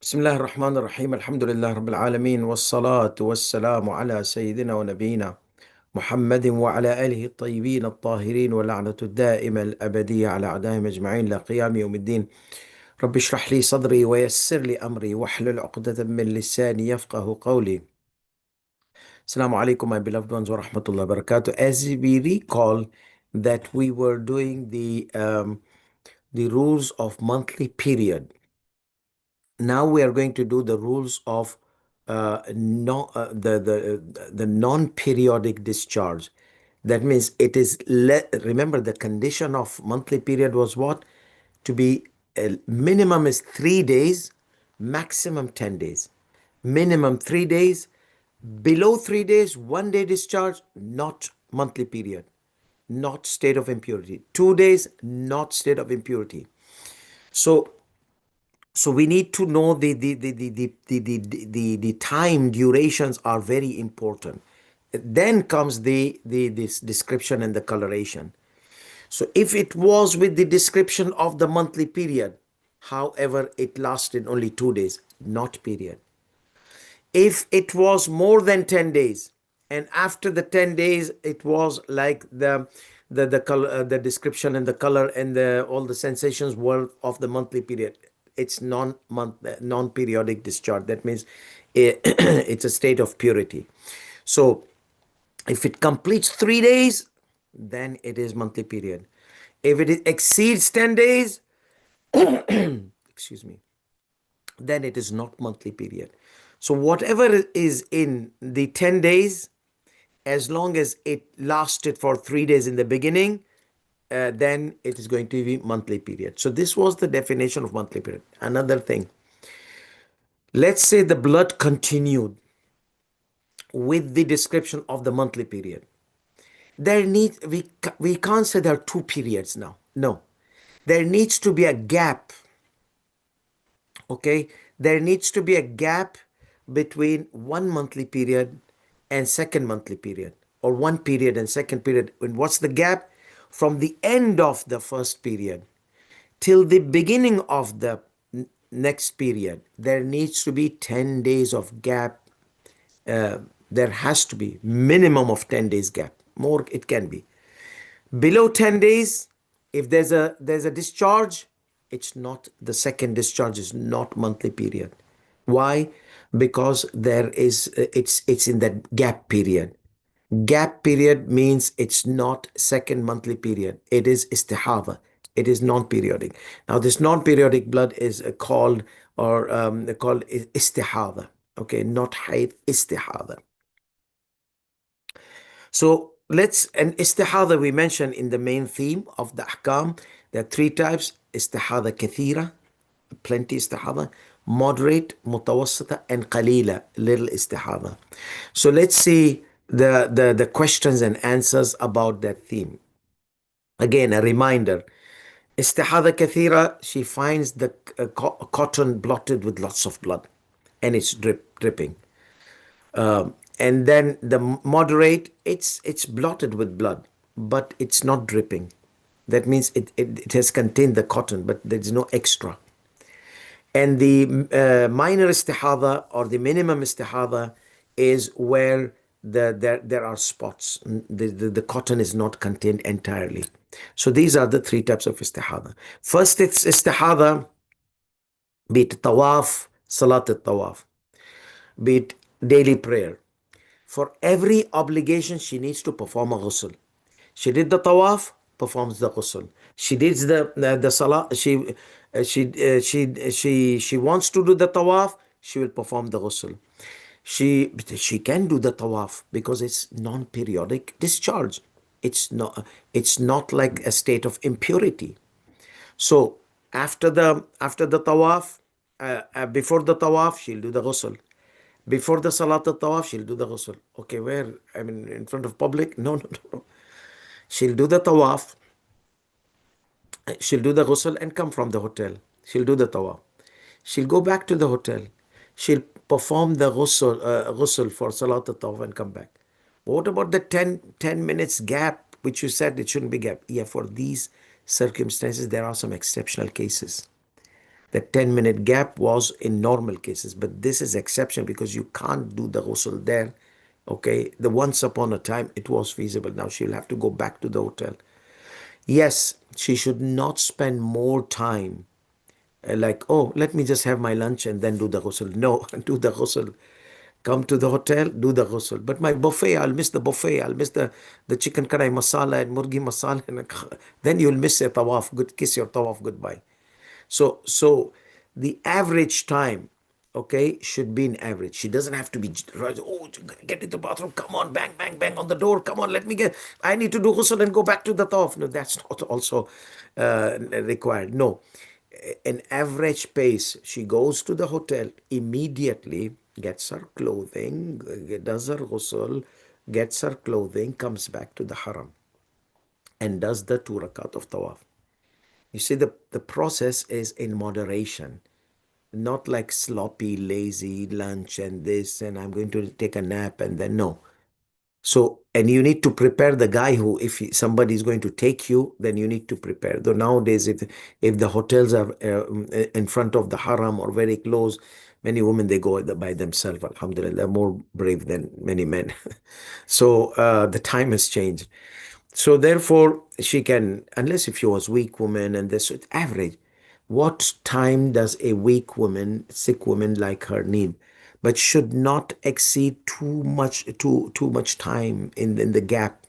بسم الله الرحمن الرحيم الحمد لله رب العالمين والصلاة والسلام على سيدنا ونبينا محمد وعلى آله الطيبين الطاهرين واللعنة الدائمة الأبدية على أعدائهم أجمعين إلى قيام يوم الدين. رب اشرح لي صدري ويسر لي أمري واحلل عقدة من لساني يفقه قولي. Assalamu alaikum, my beloved ones, wa rahmatullahi wa barakatuh. As we recall that we were doing the rules of monthly period. Now we are going to do the rules of the non-periodic discharge. That means it is remember the condition of monthly period was what? To be minimum is 3 days, maximum 10 days. Minimum 3 days, below 3 days, 1 day discharge, not monthly period, not state of impurity. 2 days, not state of impurity. So we need to know the time durations are very important. Then comes this description and the coloration. So if it was with the description of the monthly period, however, it lasted only 2 days, not period. If it was more than 10 days, and after the 10 days, it was like the color, the description and the color and all the sensations were of the monthly period. It's non-periodic discharge. That means it's a state of purity. So if it completes 3 days, then it is monthly period. If it exceeds 10 days, excuse me, then it is not monthly period. So whatever is in the 10 days, as long as it lasted for 3 days in the beginning, then it is going to be monthly period. So this was the definition of monthly period. Another thing, let's say the blood continued with the description of the monthly period. We can't say there are 2 periods now. No, there needs to be a gap. Okay, there needs to be a gap between 1 monthly period and second monthly period, or 1 period and second period. And what's the gap? From the end of the first period till the beginning of the next period, there needs to be 10 days of gap. There has to be minimum of 10 days gap. More it can be. Below 10 days, if there's a discharge, it's not, the second discharge is not monthly period. Why? Because there is it's in that gap period. Gap period means it's not second monthly period. It is istihadha. It is non-periodic. Now this non-periodic blood is called istihadha. Okay, not hayd, istihadha. So and istihadha we mentioned in the main theme of the ahkam. There are 3 types: istihadha kathira, plenty istihadha; moderate, mutawassita; and qalila, little istihadha. So let's see the questions and answers about that theme. Again, a reminder: istihadha kathira, she finds the cotton blotted with lots of blood, and it's dripping. And then the moderate, it's blotted with blood, but it's not dripping. That means it has contained the cotton, but there's no extra. And the minor istihadha, or the minimum istihadha, is where there are spots. The cotton is not contained entirely. So these are the 3 types of istihadha. First, it's istihadha, be it tawaf, salat al-tawaf, be it daily prayer. For every obligation, she needs to perform a ghusl. She did the tawaf, performs the ghusl. She did the salah. She wants to do the tawaf, she will perform the ghusl. She can do the tawaf because it's non-periodic discharge. It's not like a state of impurity. So after the tawaf, before the tawaf, she'll do the ghusl. Before the salat al-tawaf, she'll do the ghusl. Okay, where? I mean, in front of public? No, no, no. She'll do the tawaf. She'll do the ghusl and come from the hotel. She'll do the tawaf. She'll go back to the hotel. She'll perform the ghusl for salat al-tawaf and come back. What about the 10 minutes gap, which you said it shouldn't be gap? Yeah, for these circumstances, there are some exceptional cases. The 10-minute gap was in normal cases, but this is exception because you can't do the ghusl there. Okay, the once upon a time it was feasible. Now she'll have to go back to the hotel. Yes, she should not spend more time like, oh, let me just have my lunch and then do the ghusl. No, do the ghusl. Come to the hotel, do the ghusl. But my buffet, I'll miss the buffet. I'll miss the chicken kadai masala and murgi masala. And then you'll miss a tawaf. Good, kiss your tawaf goodbye. So the average time, okay, should be an average. She doesn't have to be right. Oh, get into the bathroom. Come on, bang, bang, bang on the door. Come on, let me get. I need to do ghusl and go back to the tawaf. No, that's not also required. No, an average pace. She goes to the hotel immediately, gets her clothing, does her ghusl, gets her clothing, comes back to the haram, and does the 2 rakat of tawaf. You see, the process is in moderation, not like sloppy, lazy lunch and this, and I'm going to take a nap and then no. So, and you need to prepare the guy who, if somebody is going to take you, then you need to prepare. Though nowadays, if the hotels are in front of the haram or very close, many women they go by themselves. Alhamdulillah, they're more brave than many men. So the time has changed. So therefore, she can, unless if she was weak woman and this average, what time does a weak woman, sick woman like her need? But should not exceed too much time in the gap.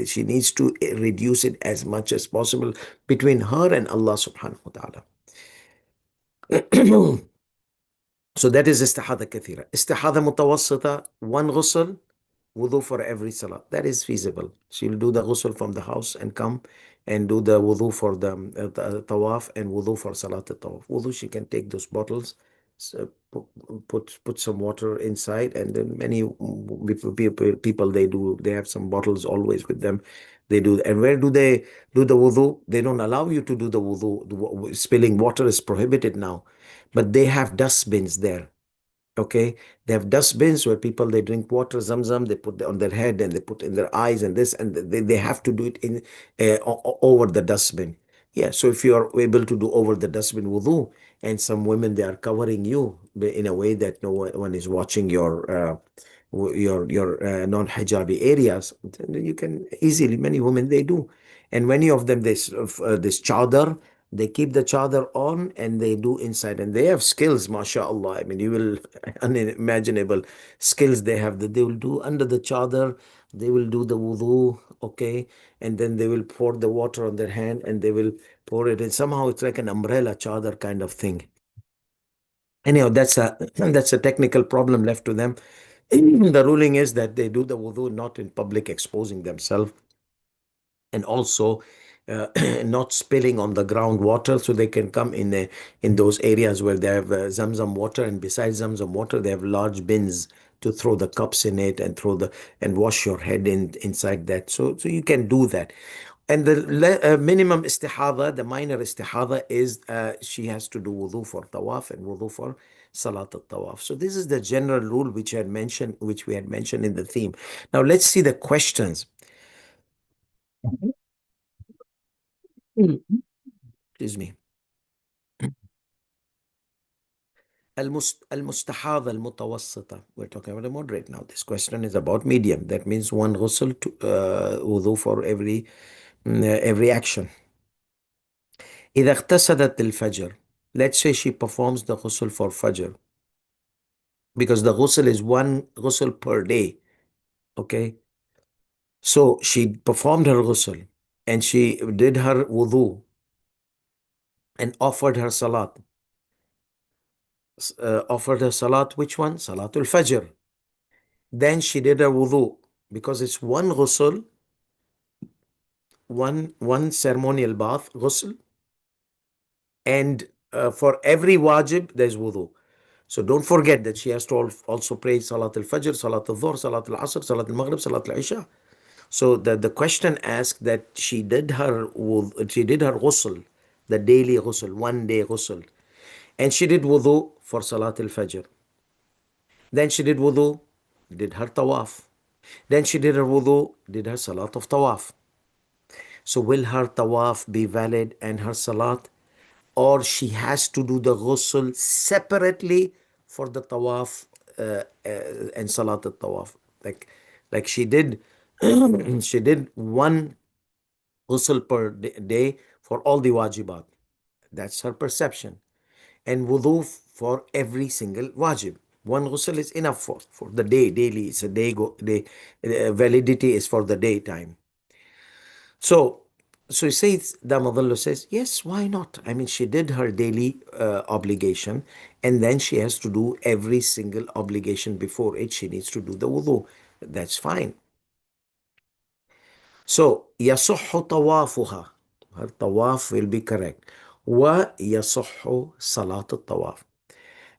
She needs to reduce it as much as possible between her and Allah subhanahu wa ta'ala. So that is istihada kathira. Istihada mutawassita, one ghusl, wudu for every salah. That is feasible. She'll do the ghusl from the house and come and do the wudu for the tawaf and wudu for salat tawaf. Wudu, she can take those bottles, so put some water inside, and then many people they have some bottles always with them. They do. And where do they do the wudu? They don't allow you to do the wudu. Spilling water is prohibited now, but they have dustbins there. Okay, they have dustbins where people they drink water, zamzam, they put on their head and they put in their eyes and this, and they have to do it in over the dustbin. Yeah, so if you are able to do over the dustbin wudu, and some women they are covering you in a way that no one is watching your non-hijabi areas, then you can easily. Many women they do, and many of them this chadar. They keep the chadar on and they do inside, and they have skills, mashallah. I mean, you will unimaginable skills they have that they will do under the chadar. They will do the wudu, okay, and then they will pour the water on their hand and they will pour it in. Somehow it's like an umbrella chadar kind of thing. Anyhow, that's a technical problem left to them. The ruling is that they do the wudu not in public, exposing themselves, and also not spilling on the groundwater, so they can come in those areas where they have zamzam water, and besides zamzam water they have large bins to throw the cups in it and and wash your head inside that, so you can do that. And the minimum istihada, the minor istihada, is she has to do wudu for tawaf and wudu for salat al-tawaf. So this is the general rule which we had mentioned in the theme. Now let's see the questions. Excuse me. المستحاضة المتوسطة. We're talking about a moderate now. This question is about medium. That means one ghusl to wudu for every action. إذا اغتسلت الفجر. Let's say she performs the ghusl for fajr, because the ghusl is one ghusl per day. Okay. So she performed her ghusl and she did her wudu and offered her salat. Offered her salat, which one? Salatul Fajr. Then she did her wudu, because it's one ghusl, one ceremonial bath, ghusl, and for every wajib there's wudu. So don't forget that she has to also pray Salat al-Fajr, Salat al-Dhuhr, Salat al-Asr, Salat al-Maghrib, Salat al-Isha. So the question asked that she did her ghusl, the daily ghusl, one day ghusl, and she did wudu for Salat al-Fajr. Then she did wudu, did her tawaf. Then she did her wudu, did her salat of tawaf. So will her tawaf be valid and her salat? or she has to do the ghusl separately for the tawaf and salat al-tawaf. Like she did, she did one ghusl per day for all the wajibat. That's her perception. And wudu for every single wajib. One ghusl is enough for the day, daily. It's a day validity is for the daytime. So, so he says, Damadallo says, yes, why not? I mean, she did her daily obligation, and then she has to do every single obligation before it. She needs to do the wudu. That's fine. So, يصح طوافها. Her tawaf will be correct. ويصح صلاة الطواف.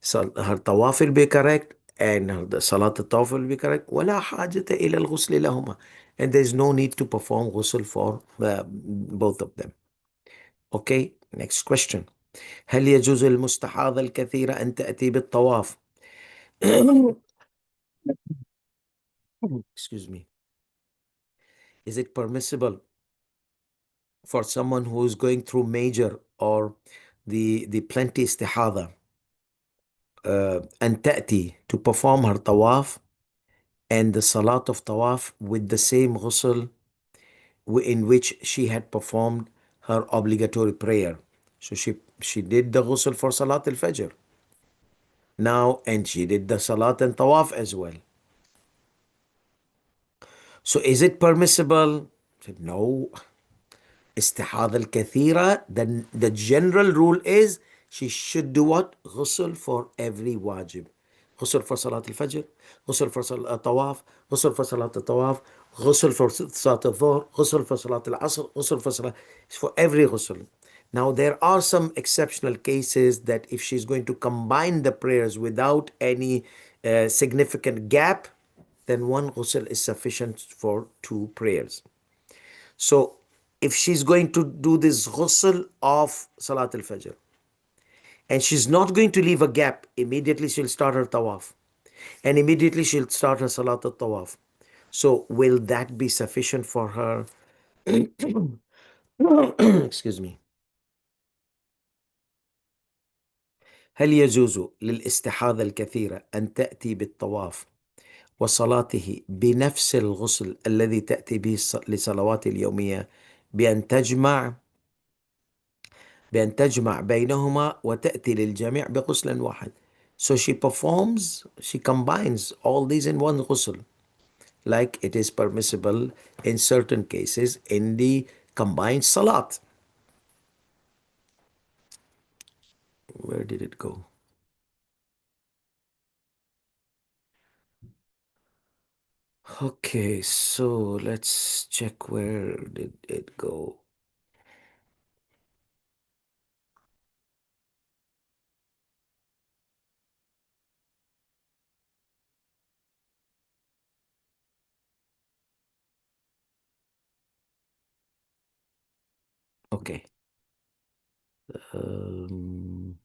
So her tawaf will be correct, and the salat al-tawaf will be correct. ولا حاجة إلى الغسل لهما. And there is no need to perform ghusl for both of them. Okay, next question. هل يجوز المستحاضة الكثيرة أن تأتي بالطواف؟ Excuse me. Is it permissible for someone who is going through major or the plenty istihada أن تأتي to perform her tawaf and the salat of tawaf with the same ghusl in which she had performed her obligatory prayer? So she did the ghusl for salat al-fajr now, and she did the salat and tawaf as well. So is it permissible? I said, no. استحاضة الكثيرة, the general rule is she should do what? غسل for every wajib. غسل for صلاة الفجر, غسل for صلاة الطواف, غسل for صلاة الطواف, غسل for صلاة الظهر, غسل for صلاة العصر, غسل for صلاة, for every ghusl. Now there are some exceptional cases that if she's going to combine the prayers without any significant gap, then one ghusl is sufficient for two prayers. So if she's going to do this ghusl of Salat al-Fajr and she's not going to leave a gap, immediately she'll start her tawaf and immediately she'll start her Salat al-Tawaf. So will that be sufficient for her? Excuse me. هل يجوز للاستحاضة الكثيرة أن تأتي بالطواف وصلاته بنفس الغسل الذي تأتي به لصلوات اليومية بأن تجمع بينهما وتأتي للجميع بغسل واحد. So she combines all these in one ghusl, like it is permissible in certain cases in the combined salat. Where did it go? Okay, so let's check where did it go. Okay. Um,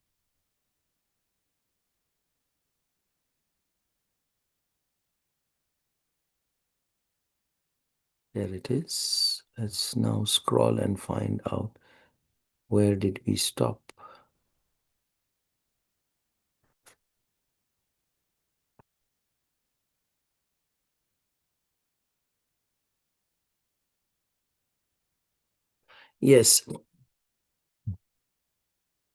there it is. Let's now scroll and find out where did we stop. Yes.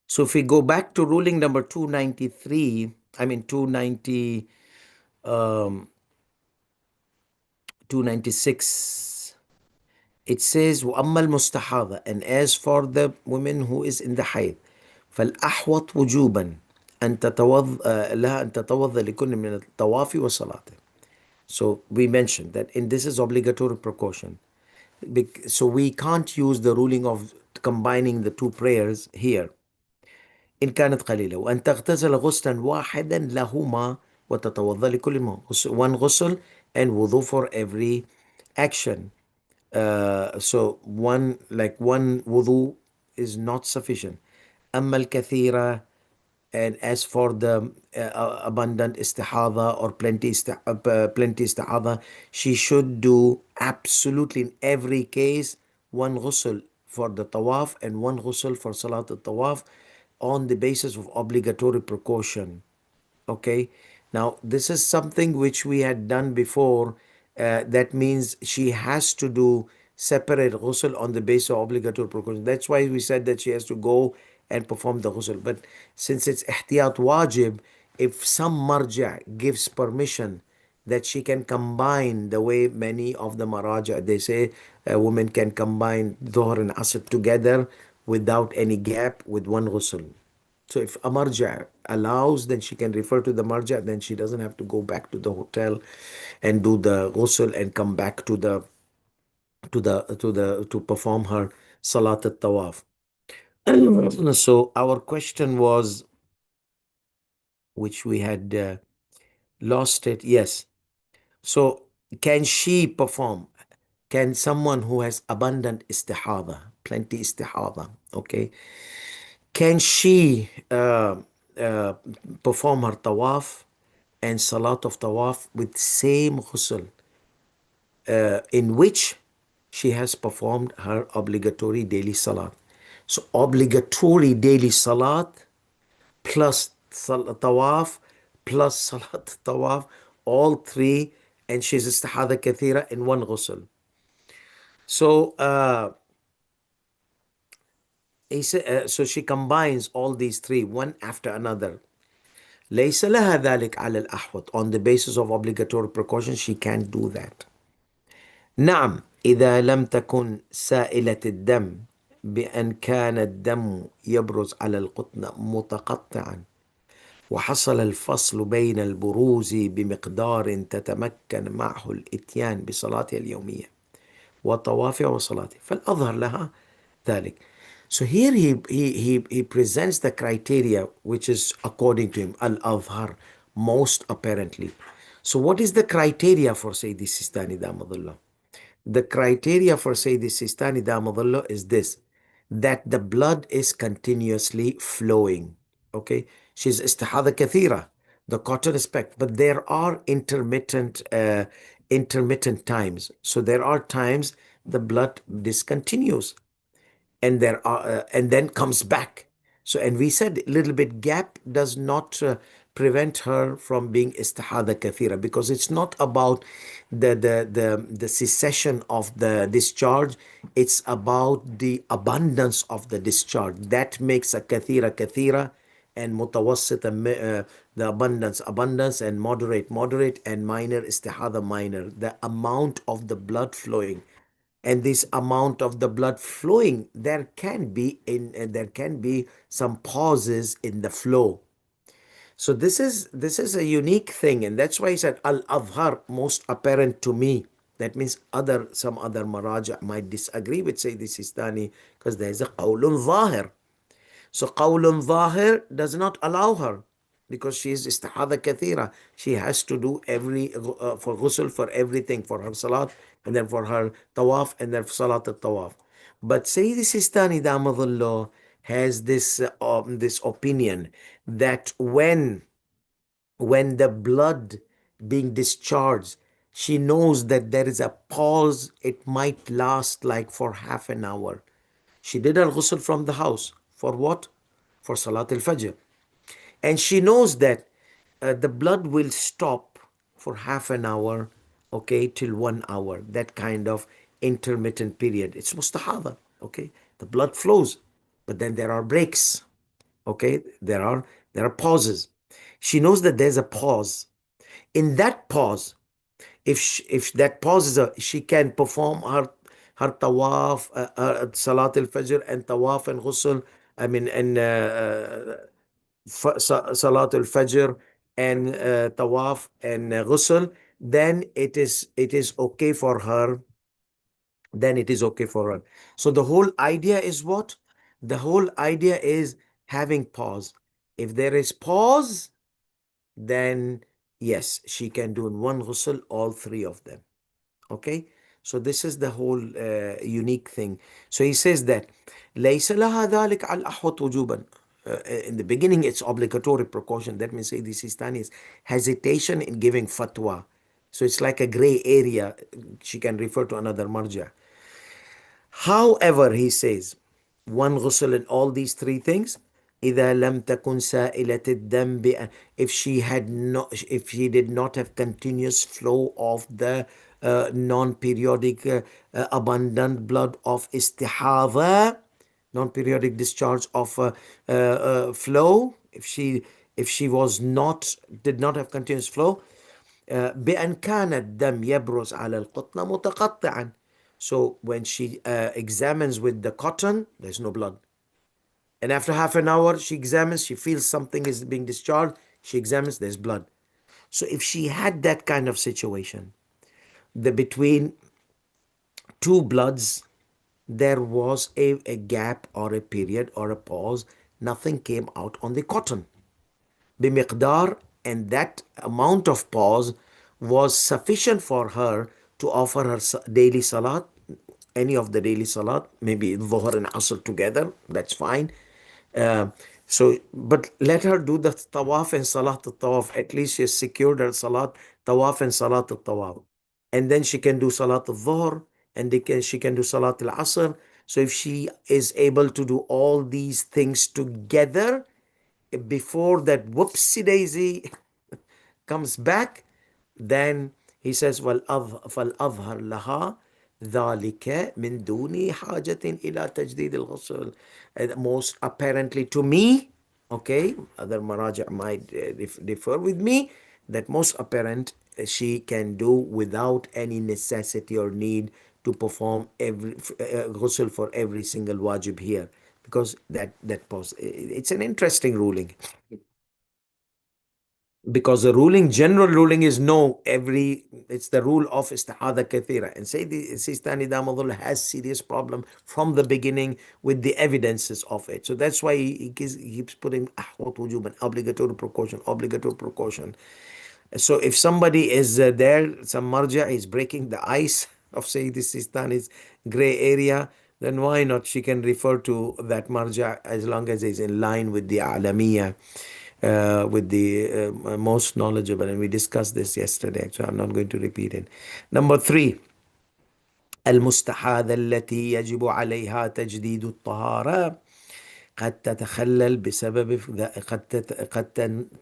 So if we go back to ruling number 293, I mean 296, it says وأما المستحاضة, and as for the women who is in the haid, فالأحوط وجوبا أن تتوضأ لها أن تتوضأ لكل من الطواف وصلاته. So we mentioned that in this is obligatory precaution. So we can't use the ruling of combining the two prayers here. إن كانت قليلة وأن تغتسل غسلا واحدا لهما وتتوضأ لكل ما. One ghusl and wudu for every action. So one wudu is not sufficient. أما الكثيرة, and as for the abundant istihada or plenty istihada, she should do absolutely in every case one ghusl for the tawaf and one ghusl for salat al-tawaf. on the basis of obligatory precaution. Okay. Now, this is something which we had done before. That means she has to do separate ghusl on the basis of obligatory precaution. That's why we said that she has to go and perform the ghusl. But since it's ihtiyat wajib, if some marja gives permission that she can combine, the way many of the maraja, they say a woman can combine dhuhr and asr together without any gap with one ghusl. So if a marja allows, then she can refer to the marja, then she doesn't have to go back to the hotel and do the ghusl and come back to perform her salat al-tawaf. So our question was, which we had lost it. Yes. So can she perform? Can someone who has abundant istihada, plenty istihada, okay, can she uh, perform her tawaf and salat of tawaf with same ghusl in which she has performed her obligatory daily salat? So obligatory daily salat plus tawaf plus salat tawaf, all three, and she's istihada kathira in one ghusl. So so she combines all these three one after another. ليس لها ذلك على الأحوط, on the basis of obligatory precaution she can't do that. نعم إذا لم تكن سائلة الدم بأن كان الدم يبرز على القطن متقطعا وحصل الفصل بين البروز بمقدار تتمكن معه الإتيان بصلاتها اليومية وطوافها وصلاتها فالأظهر لها ذلك. So here he presents the criteria which is according to him al-Azhar, most apparently. So what is the criteria for Sayyidi Sistani Damadullah? The criteria for Sayyidi Sistani Damadullah is this, that the blood is continuously flowing. Okay, she's istihada kathira, the cotton is packed, but there are intermittent times. So there are times the blood discontinues and there are and then comes back. So, and we said a little bit gap does not prevent her from being istihada kathira, because it's not about the cessation of the discharge, it's about the abundance of the discharge that makes a kathira and mutawassita the abundance, and moderate, and minor istihada minor, the amount of the blood flowing. And this amount of the blood flowing, there can be some pauses in the flow. So this is a unique thing, and that's why he said al-Azhar, most apparent to me. That means some other maraja might disagree with Sayyidi Sistani, because there's a qawlun zahir. So qawlun zahir does not allow her, because she is istihada kathira. She has to do for ghusl, for everything, for her salat, and then for her tawaf, and then for salat al-tawaf. But Sayyidi Sistani Damadullah has this opinion that when the blood being discharged, she knows that there is a pause. It might last like for half an hour. She did her ghusl from the house. For what? For Salat al-Fajr. And she knows that the blood will stop for half an hour, okay, till 1 hour. That kind of intermittent period. It's mustahada, okay? The blood flows, but then there are breaks, okay? There are pauses. She knows that there's a pause. In that pause, if that pause she can perform her tawaf, salat al-fajr and tawaf and ghusl, I mean, and salat al-fajr and tawaf and ghusl, then it is okay for her. Then it is okay for her. So the whole idea is what? The whole idea is having pause. If there is pause, then yes, she can do in one ghusl all three of them. Okay, so this is the whole unique thing. So he says that ليس لها ذلك على الأحوط وجوبا. In the beginning, it's obligatory precaution. That means Sayyidi Sistani is hesitation in giving fatwa. So it's like a gray area. She can refer to another marja. However, he says, one ghusl in all these three things, إذا لم تكن سائلة الدم if if she did not have continuous flow of the non-periodic abundant blood of istihadha, non-periodic discharge of flow, if she was not did not have continuous flow, بأن كان الدم يبرز على القطنة متقطعا. So when she examines with the cotton, there's no blood. And after half an hour, she examines, she feels something is being discharged, she examines, there's blood. So if she had that kind of situation, between two bloods, there was a gap or a period or a pause, nothing came out on the cotton. بمقدار, and that amount of pause was sufficient for her to offer her daily salat, any of the daily salat, maybe Dhuhr and Asr together, that's fine. Uh, but let her do the tawaf and salat al-tawaf. At least she has secured her salat, tawaf and salat al-tawaf. And then she can do salat al-dhuhr, and she can do salat al-asr. So if she is able to do all these things together, before that whoopsie daisy comes back, then he says, فَالْأَظْهَرْ لَهَا ذَلِكَ مِنْ دُونِ حَاجَةٍ إِلَى تَجْدِيدِ الْغُسُلِ. Most apparently to me, okay, other maraja might differ with me, that most apparent she can do without any necessity or need to perform every ghusl for every single wajib here, because it's an interesting ruling, because the general ruling is no, it's the rule of istihada kathira. And say the Sistani Damadullah has serious problem from the beginning with the evidences of it. So that's why he keeps putting ahwat wujuban, obligatory precaution, obligatory precaution. So if somebody is there, some marja is breaking the ice of Sayyid Sistani's gray area, then why not? She can refer to that marja as long as it's in line with the alamiya, with the most knowledgeable. And we discussed this yesterday, so I'm not going to repeat it. Number 3, المستحاضة التي يجب عليها تجديد الطهارة قد تتخلل قد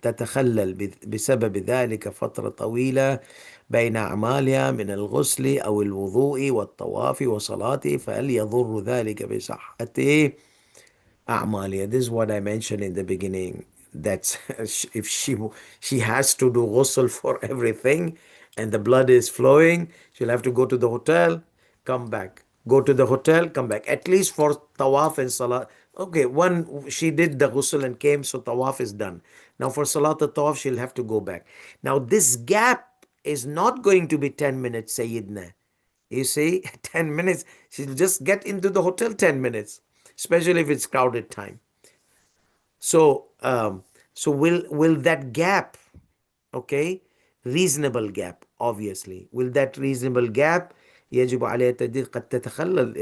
تتخلل بسبب ذلك فترة طويلة بين أعمالها من الغسل أو الوضوء والطواف وصلاته، فهل يضر ذلك بصحته أعمالها. This is what I mentioned in the beginning. That's if she has to do ghusl for everything and the blood is flowing, she'll have to go to the hotel, come back. Go to the hotel, come back. At least for tawaf and salat. Okay, one, she did the ghusl and came, so tawaf is done. Now for salat al tawaf, she'll have to go back. Now this gap is not going to be 10 minutes, Sayyidina. You see, 10 minutes, she'll just get into the hotel 10 minutes, especially if it's crowded time. So, will that gap, okay, reasonable gap, obviously, will that reasonable gap يجب عليها التجديد قد تتخلل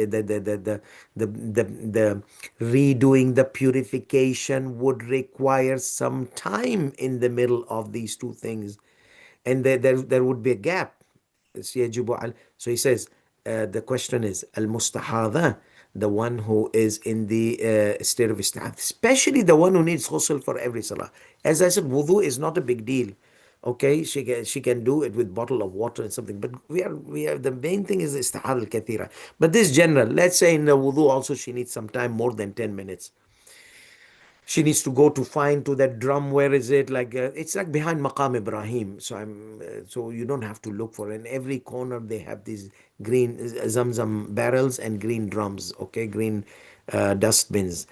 the redoing the purification would require some time in the middle of these two things, and there would be a gap. So he says, the question is al-mustahadha, the one who is in the state of istihad, especially the one who needs ghusl for every salah. As I said, wudu is not a big deal. Okay, she can do it with bottle of water and something. But we are the main thing is istihad al-kathira. But this general, let's say in the wudu also she needs some time more than 10 minutes. She needs to go to find to that drum. Where is it? Like it's like behind Maqam Ibrahim. So you don't have to look for it. In every corner they have these green Zamzam barrels and green drums. Okay, green dustbins.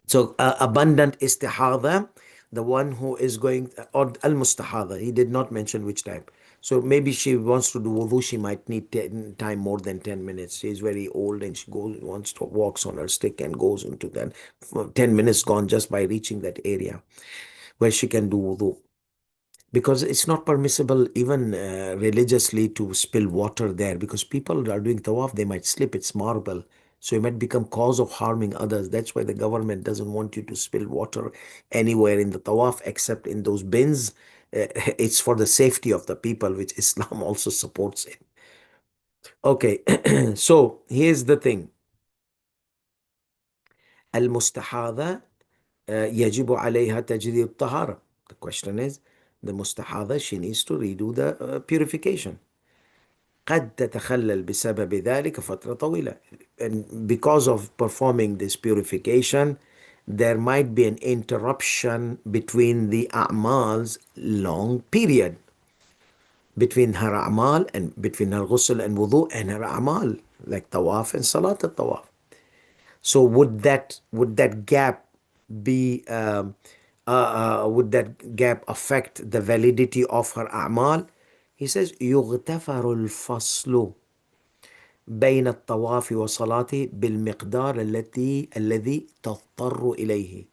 Abundant istihada, the one who is going, or al-mustahada, he did not mention which type. So maybe she wants to do wudu, she might need time more than 10 minutes. She's very old and she wants to walks on her stick and goes into that. 10 minutes gone just by reaching that area where she can do wudu. Because it's not permissible even religiously to spill water there, because people are doing tawaf, they might slip, it's marble. So it might become cause of harming others. That's why the government doesn't want you to spill water anywhere in the tawaf except in those bins. It's for the safety of the people, which Islam also supports it. Okay, so here's the thing. المستحاضة يجب عليها تجديد الطهارة. The question is, the مستحاضة, she needs to redo the purification. قد تتخلل بسبب ذلك فترة طويلة. And because of performing this purification, there might be an interruption between the أعمال's long period. Between her أعمال and between her ghusl and wudu and her أعمال, like tawaf and salat al-tawaf. So would that gap be would that gap affect the validity of her أعمال? He says يغتفر الفصل بين الطواف وصلاته بالمقدار الذي تضطر إليه.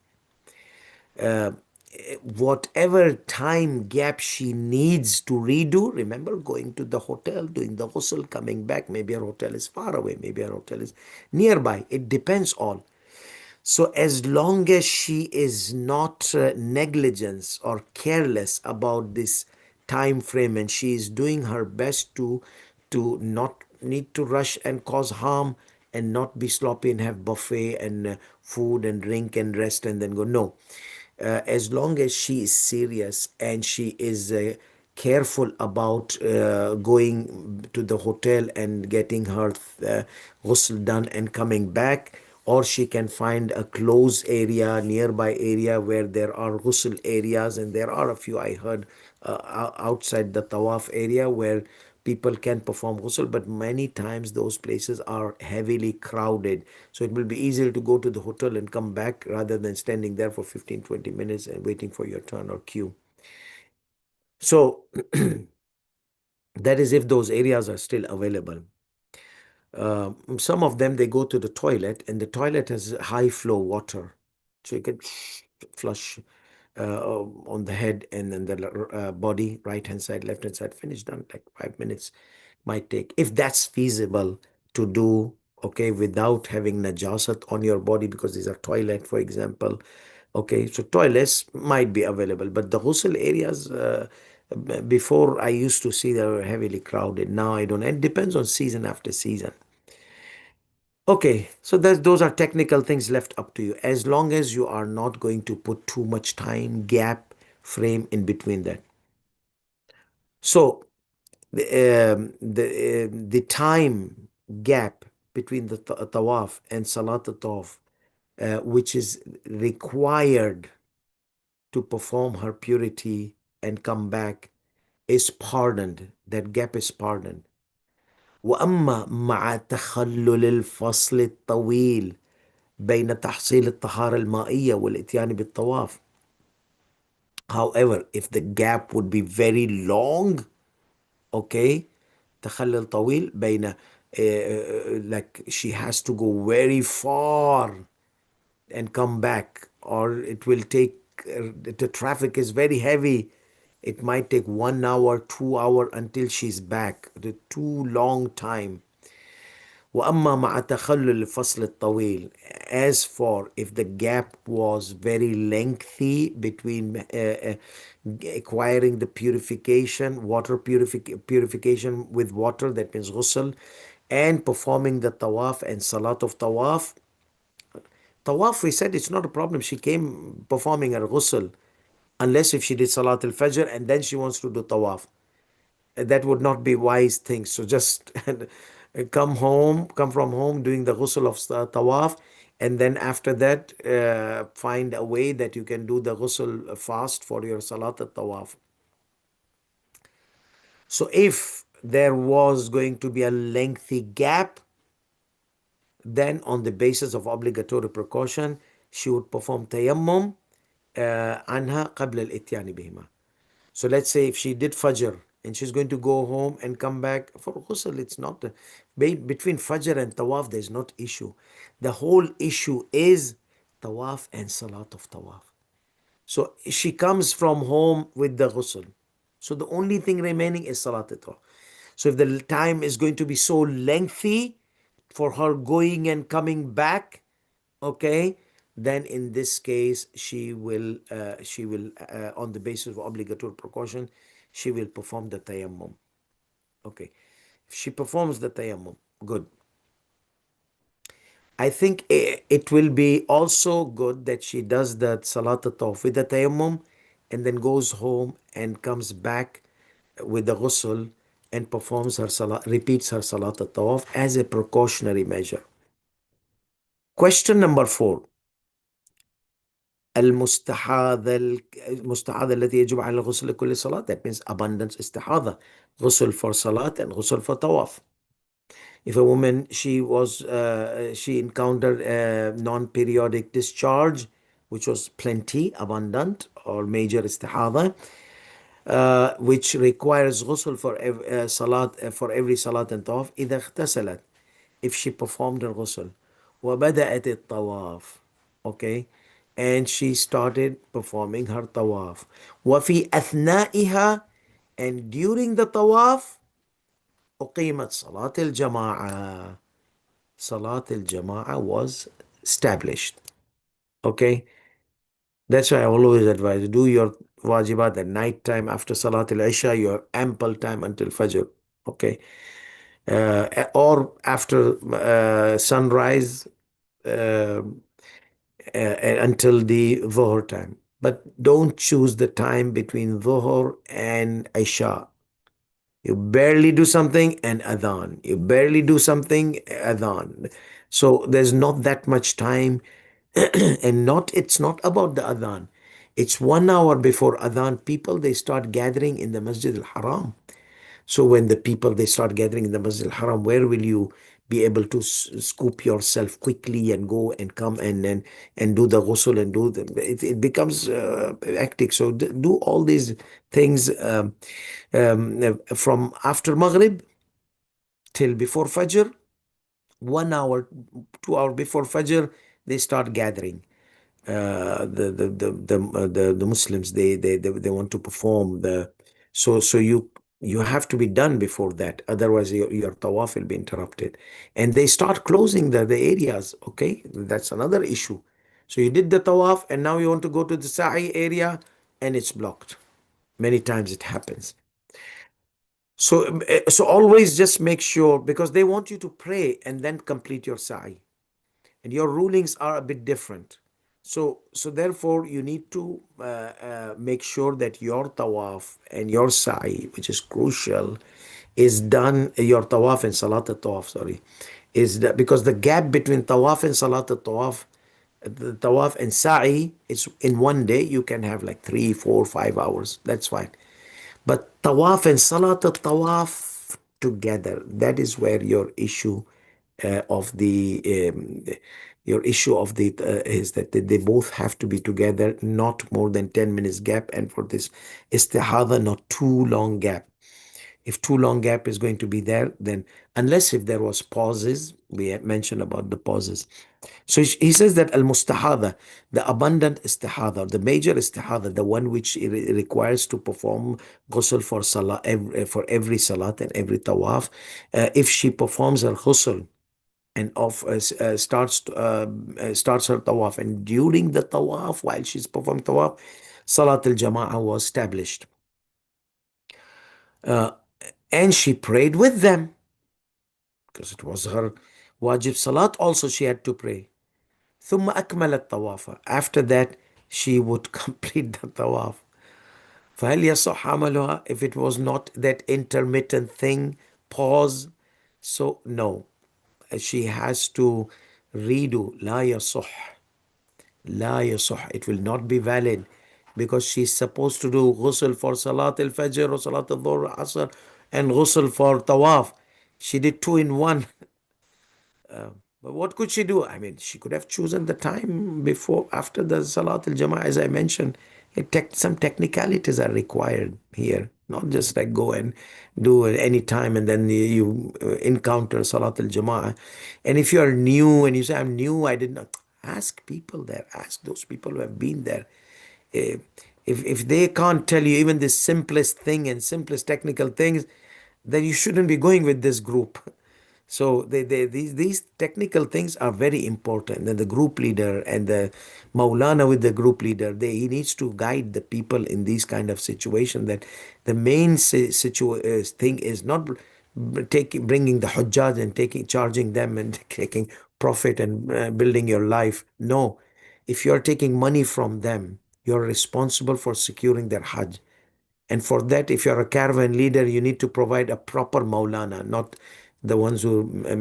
Whatever time gap she needs to redo, remember going to the hotel, doing the ghusl, coming back, maybe her hotel is far away, maybe her hotel is nearby, it depends all. So as long as she is not negligent or careless about this time frame, and she is doing her best to not need to rush and cause harm, and not be sloppy and have buffet and food and drink and rest and then go, no. As long as she is serious and she is careful about going to the hotel and getting her ghusl done and coming back, or she can find a close area, nearby area where there are ghusl areas, and there are a few I heard outside the tawaf area where people can perform ghusl, but many times those places are heavily crowded. So it will be easier to go to the hotel and come back rather than standing there for 15-20 minutes and waiting for your turn or queue. So that is if those areas are still available. Some of them, they go to the toilet, and the toilet has high flow water. So you can flush on the head and then the body, right hand side, left hand side, finish, done, like 5 minutes might take. If that's feasible to do, okay, without having najasat on your body, because these are toilet, for example. Okay, so toilets might be available, but the ghusl areas, before I used to see they were heavily crowded. Now I don't. It depends on season after season. Okay, so those are technical things left up to you, as long as you are not going to put too much time gap frame in between that. So the time gap between the tawaf and salat al-tawaf, which is required to perform her purity and come back, is pardoned. That gap is pardoned. وأما مع تخلل الفصل الطويل بين تحصيل الطهارة المائية والإتيان بالطواف. However, if the gap would be very long, okay, تخلل طويل بين like she has to go very far and come back, or it will take the traffic is very heavy, it might take 1 hour, 2 hour until she's back, the too long time. وأما مع تخلل الفصل الطويل, as for if the gap was very lengthy between acquiring the purification, water purification with water, that means ghusl, and performing the tawaf and salat of tawaf. Tawaf, we said it's not a problem. She came performing her ghusl, unless if she did salat al-fajr and then she wants to do tawaf. That would not be wise thing. So just come from home doing the ghusl of tawaf, and then after that find a way that you can do the ghusl fast for your salat al-tawaf. So if there was going to be a lengthy gap, then on the basis of obligatory precaution, she would perform tayammum عنها قبل الاتيان بهما. So let's say if she did Fajr and she's going to go home and come back for ghusl, it's not between Fajr and Tawaf, there's not issue. The whole issue is Tawaf and Salat of Tawaf. So she comes from home with the ghusl. So the only thing remaining is Salat al Tawaf. So if the time is going to be so lengthy for her going and coming back, okay, then in this case she will on the basis of obligatory precaution, she will perform the tayammum. Okay, if she performs the tayammum, good. I think it will be also good that she does the Salat al-Tawaf with the tayammum and then goes home and comes back with the ghusl and performs her salat, repeats her Salat al-Tawaf as a precautionary measure. Question number 4. المستحاضة التي يجب على الغسل لكل صلاة. That means abundance استحاضة. غسل for salat and غسل for tawaf. If a woman, she encountered a non-periodic discharge, which was plenty, abundant, or major istihada, which requires ghusl for for every salat and tawaf. إذا اغتسلت, if she performed her ghusl, وبدأت الطواف, okay, and she started performing her tawaf. وفي أثنائها, and during the tawaf, أقيمت صلاة الجماعة. Salat al-Jama'ah was established. Okay? That's why I always advise, do your wajibat at night time after Salat al-Isha, your ample time until Fajr. Okay? Or after sunrise uh, until the Dhuhr time. But don't choose the time between Dhuhr and Isha. You barely do something and adhan. You barely do something, adhan. So there's not that much time. And it's not about the adhan. It's 1 hour before adhan. People, they start gathering in the Masjid al-Haram. So when the people, they start gathering in the Masjid al-Haram, where will you be able to scoop yourself quickly and go and come and do the ghusl and do the, it becomes hectic. So do all these things from after Maghrib till before Fajr. 1 hour, 2 hour before Fajr, they start gathering. The Muslims, they want to perform the, so you have to be done before that, otherwise your tawaf will be interrupted, and they start closing the areas. Okay, that's another issue. So you did the tawaf and now you want to go to the sa'i area and it's blocked. Many times it happens. So always just make sure, because they want you to pray and then complete your sa'i, and your rulings are a bit different. So therefore, you need to make sure that your tawaf and your sa'i, which is crucial, is done. Your tawaf and salat al-tawaf, sorry, is that, because the gap between tawaf and salat al-tawaf, the tawaf and sa'i, is in one day you can have like 3, 4, 5 hours. That's fine. But tawaf and salat al-tawaf together, that is where your issue of the your issue of the is that they both have to be together, not more than 10 minutes gap, and for this istihada, not too long gap. If too long gap is going to be there, then unless if there was pauses, we had mentioned about the pauses. So he says that al-mustahada, the abundant istihada, the major istihada, the one which requires to perform ghusl for salah, for every salat and every tawaf, if she performs her ghusl and starts her tawaf, and during the tawaf, while she's performing tawaf, salat al-jama'ah was established, uh, and she prayed with them because it was her wajib salat. Also, she had to pray. ثم أكملت طوافها. After that, she would complete the tawaf. فهل يصح عملها if it was not that intermittent thing, pause? So no, she has to redo. لا يصح. لا يصح. It will not be valid, because she's supposed to do ghusl for Salat al-Fajr or Salat al-Dhuhr, Asr, and ghusl for tawaf. She did two in one. But what could she do? I mean, she could have chosen the time before, after the Salat al-Jama'ah, as I mentioned. Some technicalities are required here, not just like go and do it any time and then you encounter Salat al-Jama'ah. And if you are new and you say, I'm new, I did not, ask people there, ask those people who have been there. Eh, if they can't tell you even the simplest thing and simplest technical things, then you shouldn't be going with this group. So these technical things are very important. And the group leader and the Maulana with the group leader, he needs to guide the people in these kind of situation. That the main thing is not bringing the HAJJ and charging them and taking profit and building your life. No, if you're taking money from them, you're responsible for securing their Hajj. And for that, if you're a caravan leader, you need to provide a proper Maulana, not the ones who,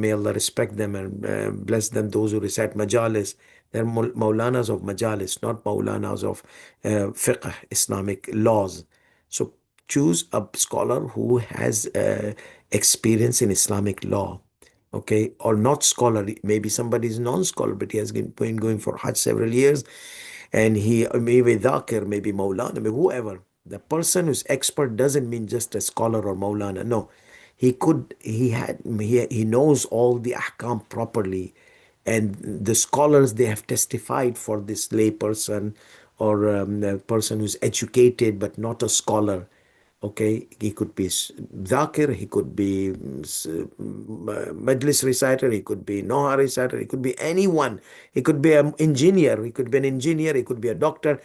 may Allah respect them and bless them, those who recite Majalis. They're Maulanas of Majalis, not Maulanas of fiqh, Islamic laws. So choose a scholar who has experience in Islamic law, okay, or not scholar. Maybe somebody is non-scholar, but he has been going for Hajj several years, and he maybe Dhakir, maybe Maulana, maybe whoever. The person who's expert doesn't mean just a scholar or Maulana. No, he knows all the ahkam properly, and the scholars, they have testified for this lay person, or a person who's educated but not a scholar. Okay, he could be Dhakir, he could be Majlis reciter, he could be Noha reciter, he could be anyone. He could be an engineer, he could be an engineer, he could be a doctor.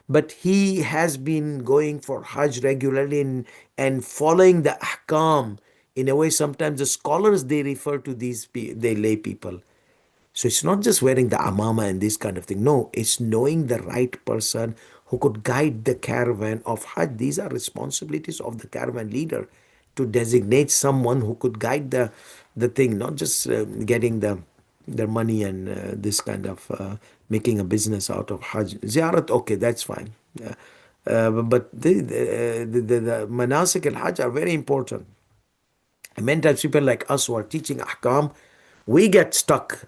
But he has been going for Hajj regularly and following the ahkam. In a way, sometimes the scholars, they refer to these, they lay people. So it's not just wearing the amama and this kind of thing. No, it's knowing the right person who could guide the caravan of Hajj. These are responsibilities of the caravan leader, to designate someone who could guide the thing, not just getting their money and this kind of making a business out of Hajj. Ziyarat, okay, that's fine. But the manasik al-Hajj are very important. And many times people like us who are teaching ahkam, we get stuck,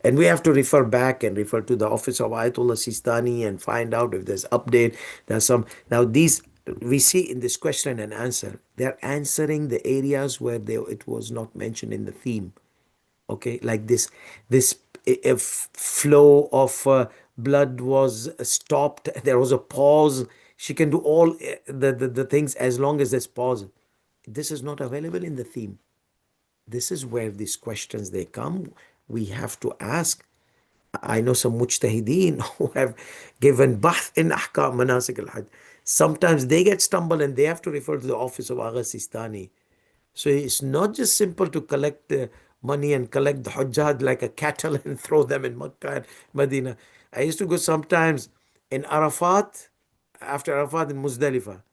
and we have to refer back and refer to the office of Ayatollah Sistani and find out if there's update. There's some, now these we see in this question and answer, they're answering the areas where it was not mentioned in the theme. Okay, like this if flow of blood was stopped, there was a pause. She can do all the things as long as there's pause. This is not available in the theme. This is where these questions, they come. We have to ask. I know some mujtahideen who have given bath in ahkam manasik al-hajj. Sometimes they get stumbled and they have to refer to the office of Agha Sistani. So it's not just simple to collect the money and collect the hujjaj like a cattle and throw them in Makkah and Medina. I used to go sometimes in Arafat, after Arafat in Muzdalifah.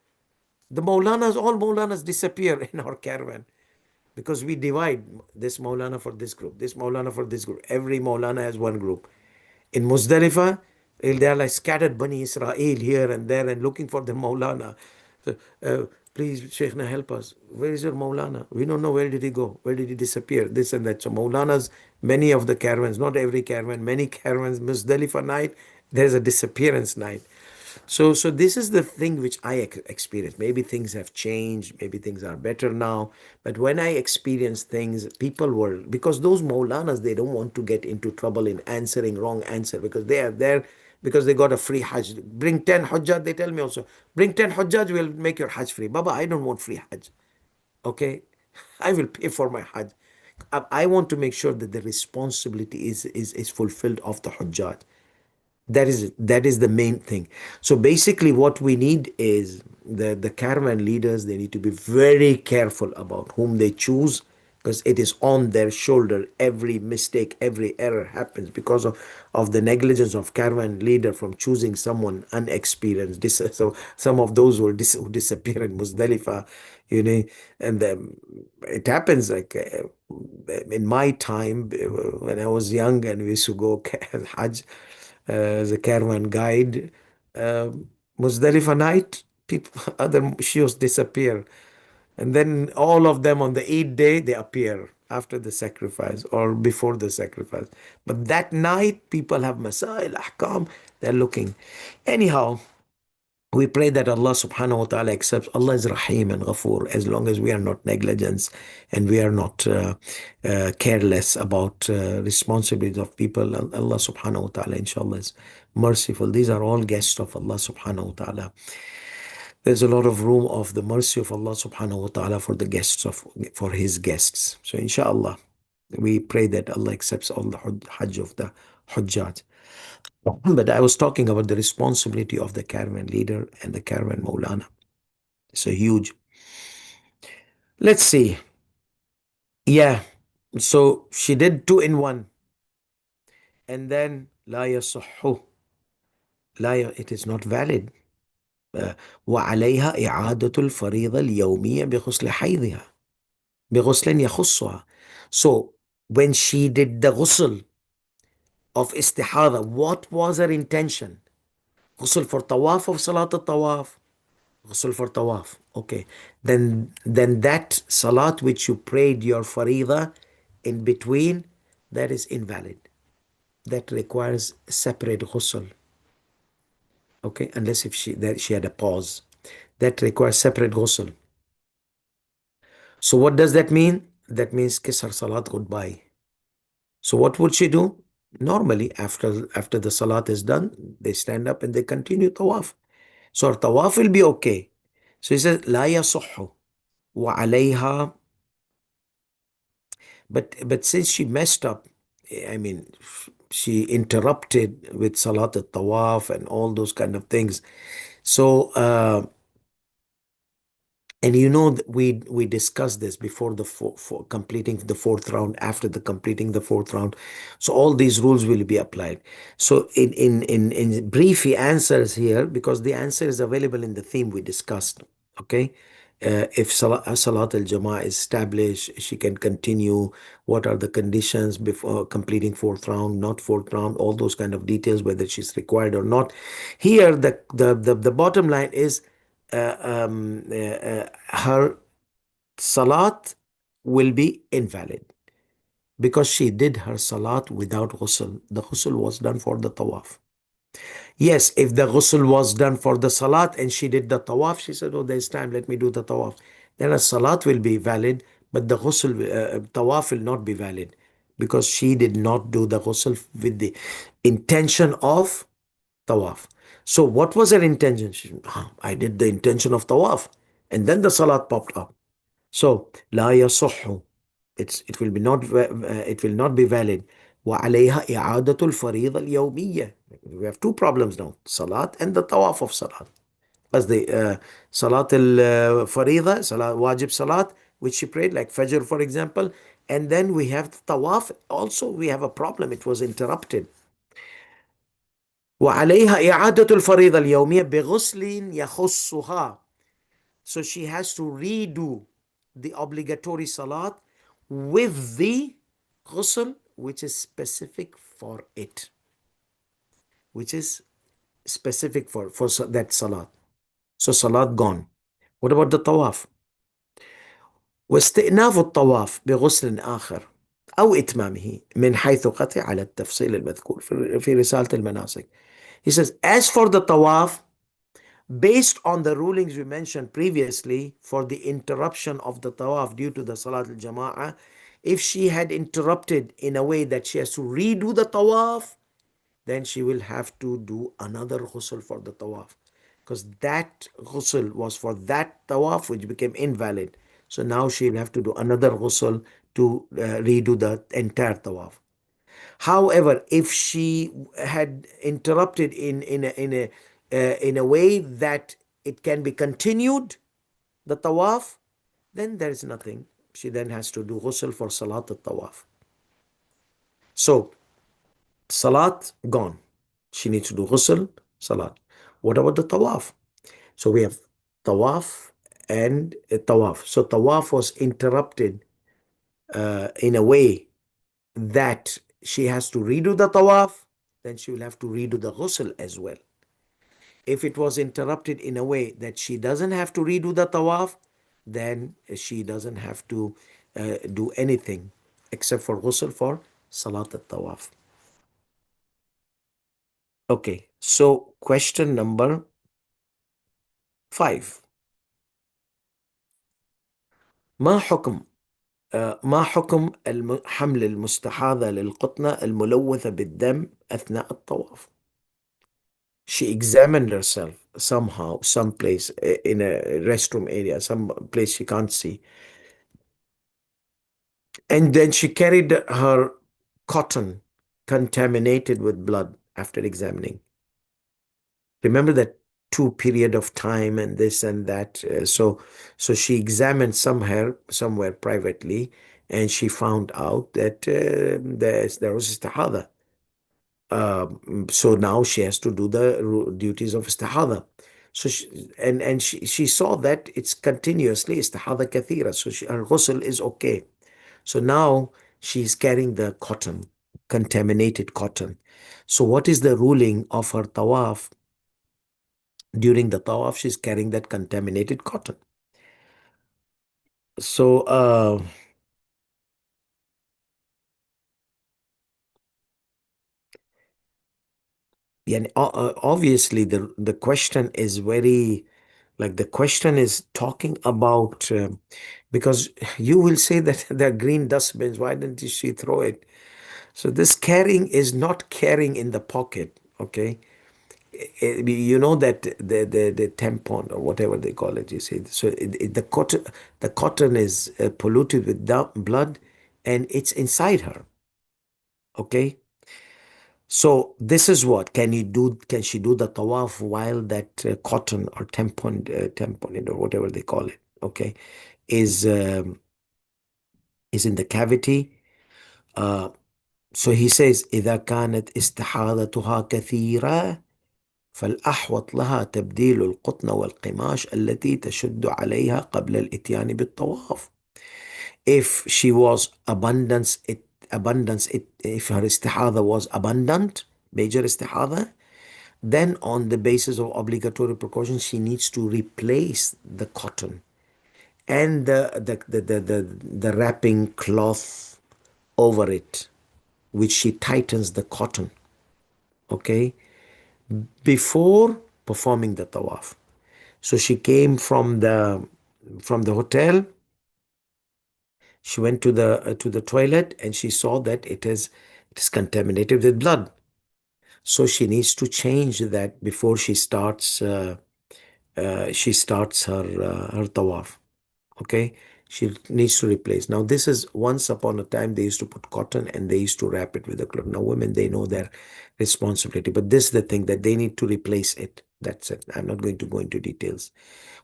The Maulanas, all Maulanas disappear in our caravan, because we divide this Maulana for this group, this Maulana for this group. Every Maulana has one group. In Muzdalifah, they are like scattered Bani Israel here and there and looking for the Maulana. So, please, Shaykhna, help us. Where is your Maulana? We don't know, where did he go? Where did he disappear? This and that. So Maulanas, many of the caravans, not every caravan, many caravans, Muzdalifah night, there's a disappearance night. So this is the thing which I experienced. Maybe things have changed, maybe things are better now. But when I experienced things, people were, because those Maulanas, they don't want to get into trouble in answering wrong answer, because they are there because they got a free Hajj. Bring 10 Hujjaj, they tell me also. Bring 10 Hujjaj, we'll make your Hajj free. Baba, I don't want free Hajj. Okay? I will pay for my Hajj. I want to make sure that the responsibility is fulfilled of the Hujjaj. That is the main thing. So basically what we need is the caravan leaders, they need to be very careful about whom they choose, because it is on their shoulder. Every mistake, every error happens because of the negligence of caravan leader from choosing someone unexperienced. So some of those who disappear in Muzdalifah, you know, and it happens like in my time when I was young and we used to go Hajj as a caravan guide. Muzdalifah night, people, other shios disappear. And then all of them on the eighth day, they appear after the sacrifice or before the sacrifice. But that night, people have masail, ahkam, they're looking. Anyhow, we pray that Allah subhanahu wa ta'ala accepts. Allah is Rahim and Ghafoor, as long as we are not negligent and we are not careless about responsibilities of people. Allah subhanahu wa ta'ala, inshallah, is merciful. These are all guests of Allah subhanahu wa ta'ala. There's a lot of room of the mercy of Allah subhanahu wa ta'ala for the guests for his guests. So inshallah, we pray that Allah accepts all the Hajj of the Hujjat. But I was talking about the responsibility of the caravan leader and the caravan Maulana. So huge. Let's see. Yeah. So she did 2 in 1. and then لا يصح. it is not valid. وعليها إعادة الفريضة اليومية بغسل حيضها، بغسل يخصها. So when she did the ghusl of istihada, what was her intention? Ghusl for tawaf of salat al-tawaf? Ghusl for tawaf. Okay. Then that salat which you prayed your farida in between, that is invalid. That requires separate ghusl. Okay, unless if she had a pause. That requires separate ghusl. So what does that mean? That means kiss her salat goodbye. So what would she do? Normally, after the salat is done, they stand up and they continue tawaf. So her tawaf will be okay. So he says, لا يصح وعليها. But since she messed up, I mean, she interrupted with salat al-tawaf and all those kind of things. So and you know that we discussed this before the for completing the fourth round, after the completing the fourth round. So all these rules will be applied. So in brief, he answers here because the answer is available in the theme we discussed. Okay. If Salat al-Jama'ah is established, she can continue. What are the conditions before completing fourth round, not fourth round, all those kind of details, whether she's required or not. Here, the bottom line is her salat will be invalid because she did her salat without ghusl. The ghusl was done for the tawaf. Yes, if the ghusl was done for the salat and she did the tawaf, she said, oh, there's time, let me do the tawaf. Then a salat will be valid, but the ghusl, tawaf will not be valid because she did not do the ghusl with the intention of tawaf. So what was her intention? I did the intention of tawaf. And then the salat popped up. So لا يصح. It will not be valid. وعليها إعادة الفريضة اليومية. We have two problems now. Salat and the tawaf of salat. As the salat al-farida, salat wajib salat, which she prayed, like Fajr for example. And then we have the tawaf. Also we have a problem. It was interrupted. وعليها إعادة الفريضة اليومية بغسل يخصها. So she has to redo the obligatory salat with the ghusl which is specific for it, which is specific for that salat. So salat gone. What about the tawaf? واستئناف الطواف بغسل آخر أو إتمامه من حيث قطع على التفصيل المذكور في رسالة المناسك. He says, as for the tawaf, based on the rulings we mentioned previously for the interruption of the tawaf due to the Salat al-Jama'ah, if she had interrupted in a way that she has to redo the tawaf, then she will have to do another ghusl for the tawaf. Because that ghusl was for that tawaf which became invalid. So now she will have to do another ghusl to redo the entire tawaf. However, if she had interrupted in a way that it can be continued, the tawaf, then there is nothing. She then has to do ghusl for salat al-tawaf. So, salat gone. She needs to do ghusl, salat. What about the tawaf? So we have tawaf and tawaf. So tawaf was interrupted in a way that she has to redo the tawaf, then she will have to redo the ghusl as well. If it was interrupted in a way that she doesn't have to redo the tawaf, then she doesn't have to do anything except for ghusl for salat al-tawaf. Okay, so question number 5. ما حكم ما حكم حمل المستحاضة للقطنة الملوثة بالدم أثناء الطواف؟ She examined herself somehow, someplace in a restroom area, some place she can't see. And then she carried her cotton contaminated with blood after examining. Remember that 2 period of time and this and that. So she examined somewhere privately, and she found out that there was istihada. So now she has to do the duties of istihada. So she saw that it's continuously istihada kathira. So her ghusl is okay. So now she's carrying the cotton, contaminated cotton. So what is the ruling of her tawaf? During the tawaf, she's carrying that contaminated cotton. So yeah, obviously the question is very, like, the question is talking about, because you will say that they're green dustbins, why didn't she throw it? So this carrying is not carrying in the pocket, okay? You know that the tampon or whatever they call it, you see. So the cotton is polluted with blood, and it's inside her, okay? So this is what can you do? Can she do the tawaf while that cotton or tampon or whatever they call it, okay, is um, is in the cavity? Uh, so he says, إذا كانت استحاضتها كثيرة فالأحوط لها تبديل القطن والقماش التي تشد عليها قبل الإتيان بالطواف. If she was if her istihada was abundant, major istihada, then on the basis of obligatory precautions, she needs to replace the cotton and the wrapping cloth over it, which she tightens the cotton, okay, before performing the tawaf. So she came from the hotel. She went to the toilet and she saw that it is contaminated with blood. So she needs to change that before she starts her tawaf. Okay, she needs to replace. Now this is, once upon a time they used to put cotton and they used to wrap it with a cloth. Now women, they know their responsibility, but this is the thing, that they need to replace it. That's it. I'm not going to go into details.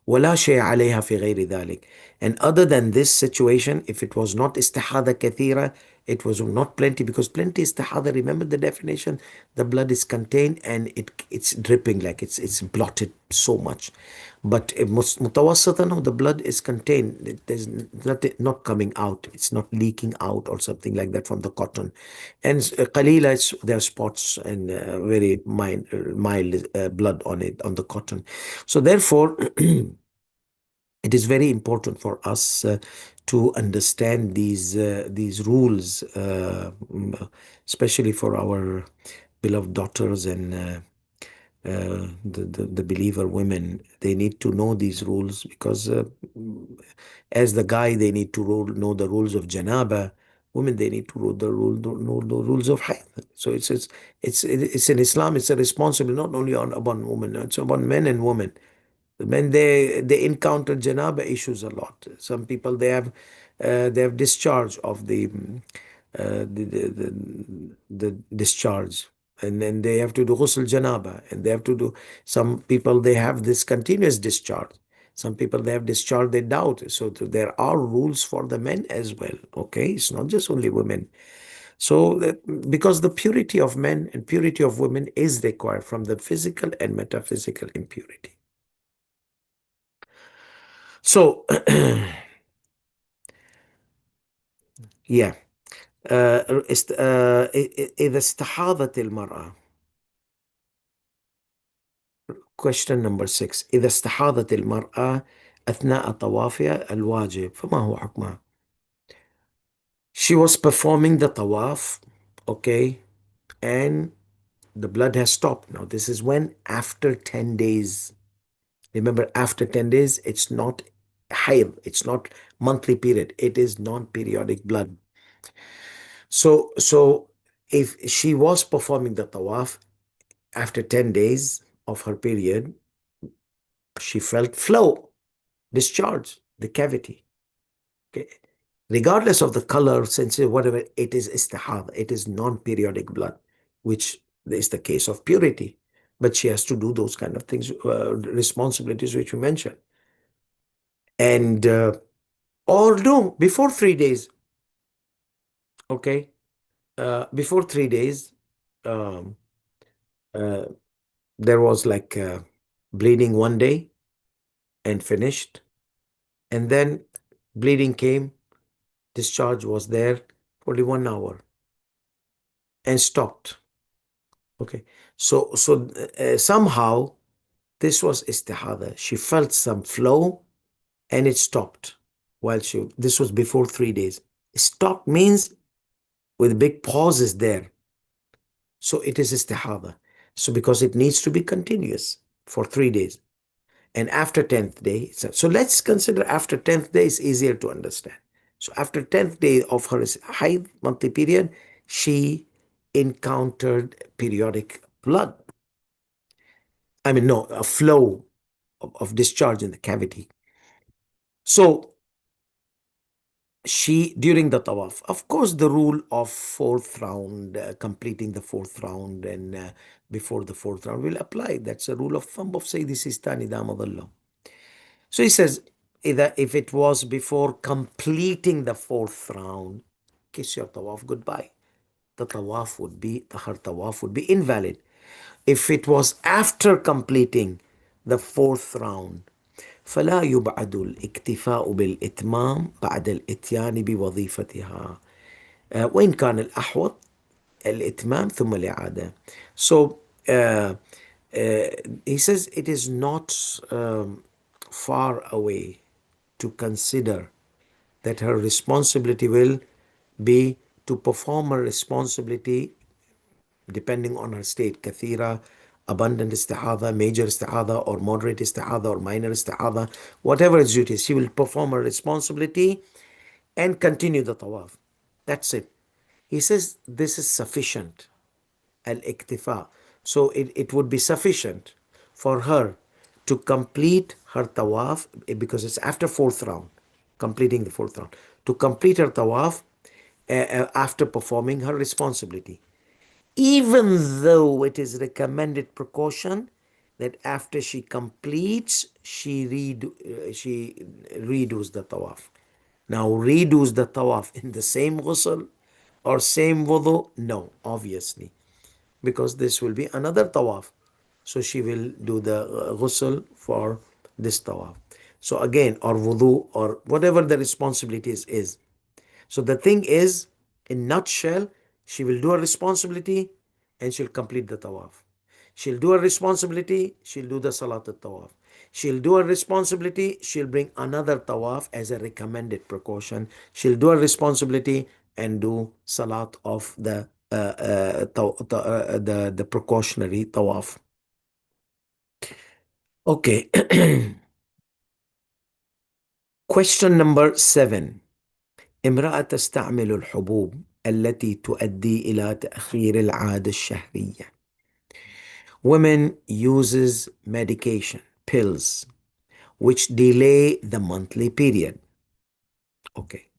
ولا شيء عليها في غير ذلك. And other than this situation, if it was not istihada kathira, it was not plenty, because plenty istihada, remember the definition, the blood is contained and it's dripping, like it's blotted so much. But mutawassita, no, the blood is contained. There's not coming out. It's not leaking out or something like that from the cotton. And qalila, there are spots and very mild blood on it, on the cotton. So therefore, it is very important for us to understand these rules, especially for our beloved daughters and the believer women. They need to know these rules, because as the guy, they need to know the rules of janaba. Women, they need to know the rules of hayd. So it's in Islam. It's a responsibility not only upon women. It's upon men and women. When they encounter janaba issues a lot. Some people, they have discharge of the discharge, and then they have to do ghusl janaba, and they have to do. Some people, they have this continuous discharge. Some people, they have discharge they doubt. So there are rules for the men as well. Okay, it's not just only women. So because the purity of men and purity of women is required from the physical and metaphysical impurity. So, yeah. إذا استحاضت المرأة. Question number 6. إذا استحاضت المرأة أثناء طوافها الواجب فما هو حكمها? She was performing the tawaf, okay, and the blood has stopped. Now, this is when after 10 days. Remember, after 10 days, it's not hayd, it's not monthly period, it is non-periodic blood. So if she was performing the tawaf after 10 days of her period, she felt flow, discharge, the cavity. Okay. Regardless of the color, sensitive, whatever, it is istihad, it is non-periodic blood, which is the case of purity. But she has to do those kind of things, responsibilities which we mentioned. And or no, before 3 days, okay, before 3 days, um, uh, there was like bleeding one day and finished, and then bleeding came, discharge was there for only 1 hour and stopped. Okay, so somehow this was istihada. She felt some flow and it stopped while this was before 3 days. Stop means with big pauses there. So it is istihada. So because it needs to be continuous for 3 days. And after 10th day, so let's consider after 10th day is easier to understand. So after 10th day of her Hayd monthly period, she encountered periodic blood. I mean, no, a flow of discharge in the cavity. So she, during the tawaf, of course, the rule of fourth round, completing the fourth round and before the fourth round will apply. That's a rule of thumb of Sayyidi Sistani Damadullah. So he says, either if it was before completing the fourth round, kiss your tawaf goodbye. The her tawaf would be invalid. If it was after completing the fourth round, فلا يبعد الاكتفاء بالإتمام بعد الإتيان بوظيفتها وإن كان الأحوط الإتمام ثم الإعادة. So he says it is not far away to consider that her responsibility will be to perform her responsibility depending on her state, kathira, abundant istihadha, major istihadha, or moderate istihadha, or minor istihadha, whatever its duty is, she will perform her responsibility and continue the tawaf. That's it. He says this is sufficient, al-iktifa. So it would be sufficient for her to complete her tawaf, because it's after fourth round, completing the fourth round, to complete her tawaf after performing her responsibility, even though it is recommended precaution that after she completes, she redoes the tawaf. Now, redoes the tawaf in the same ghusl or same wudu? No, obviously, because this will be another tawaf. So she will do the ghusl for this tawaf. So again, or wudu, or whatever the responsibilities is. So the thing is, in nutshell, she will do her responsibility and she'll complete the tawaf. She'll do her responsibility, she'll do the salat al-tawaf. She'll do her responsibility, she'll bring another tawaf as a recommended precaution. She'll do her responsibility and do salat of the precautionary tawaf. Okay. Question number 7. امرأة تستعمل الحبوب التي تؤدي إلى تأخير العادة الشهرية. Women uses medication, pills, which delay the monthly period. Okay.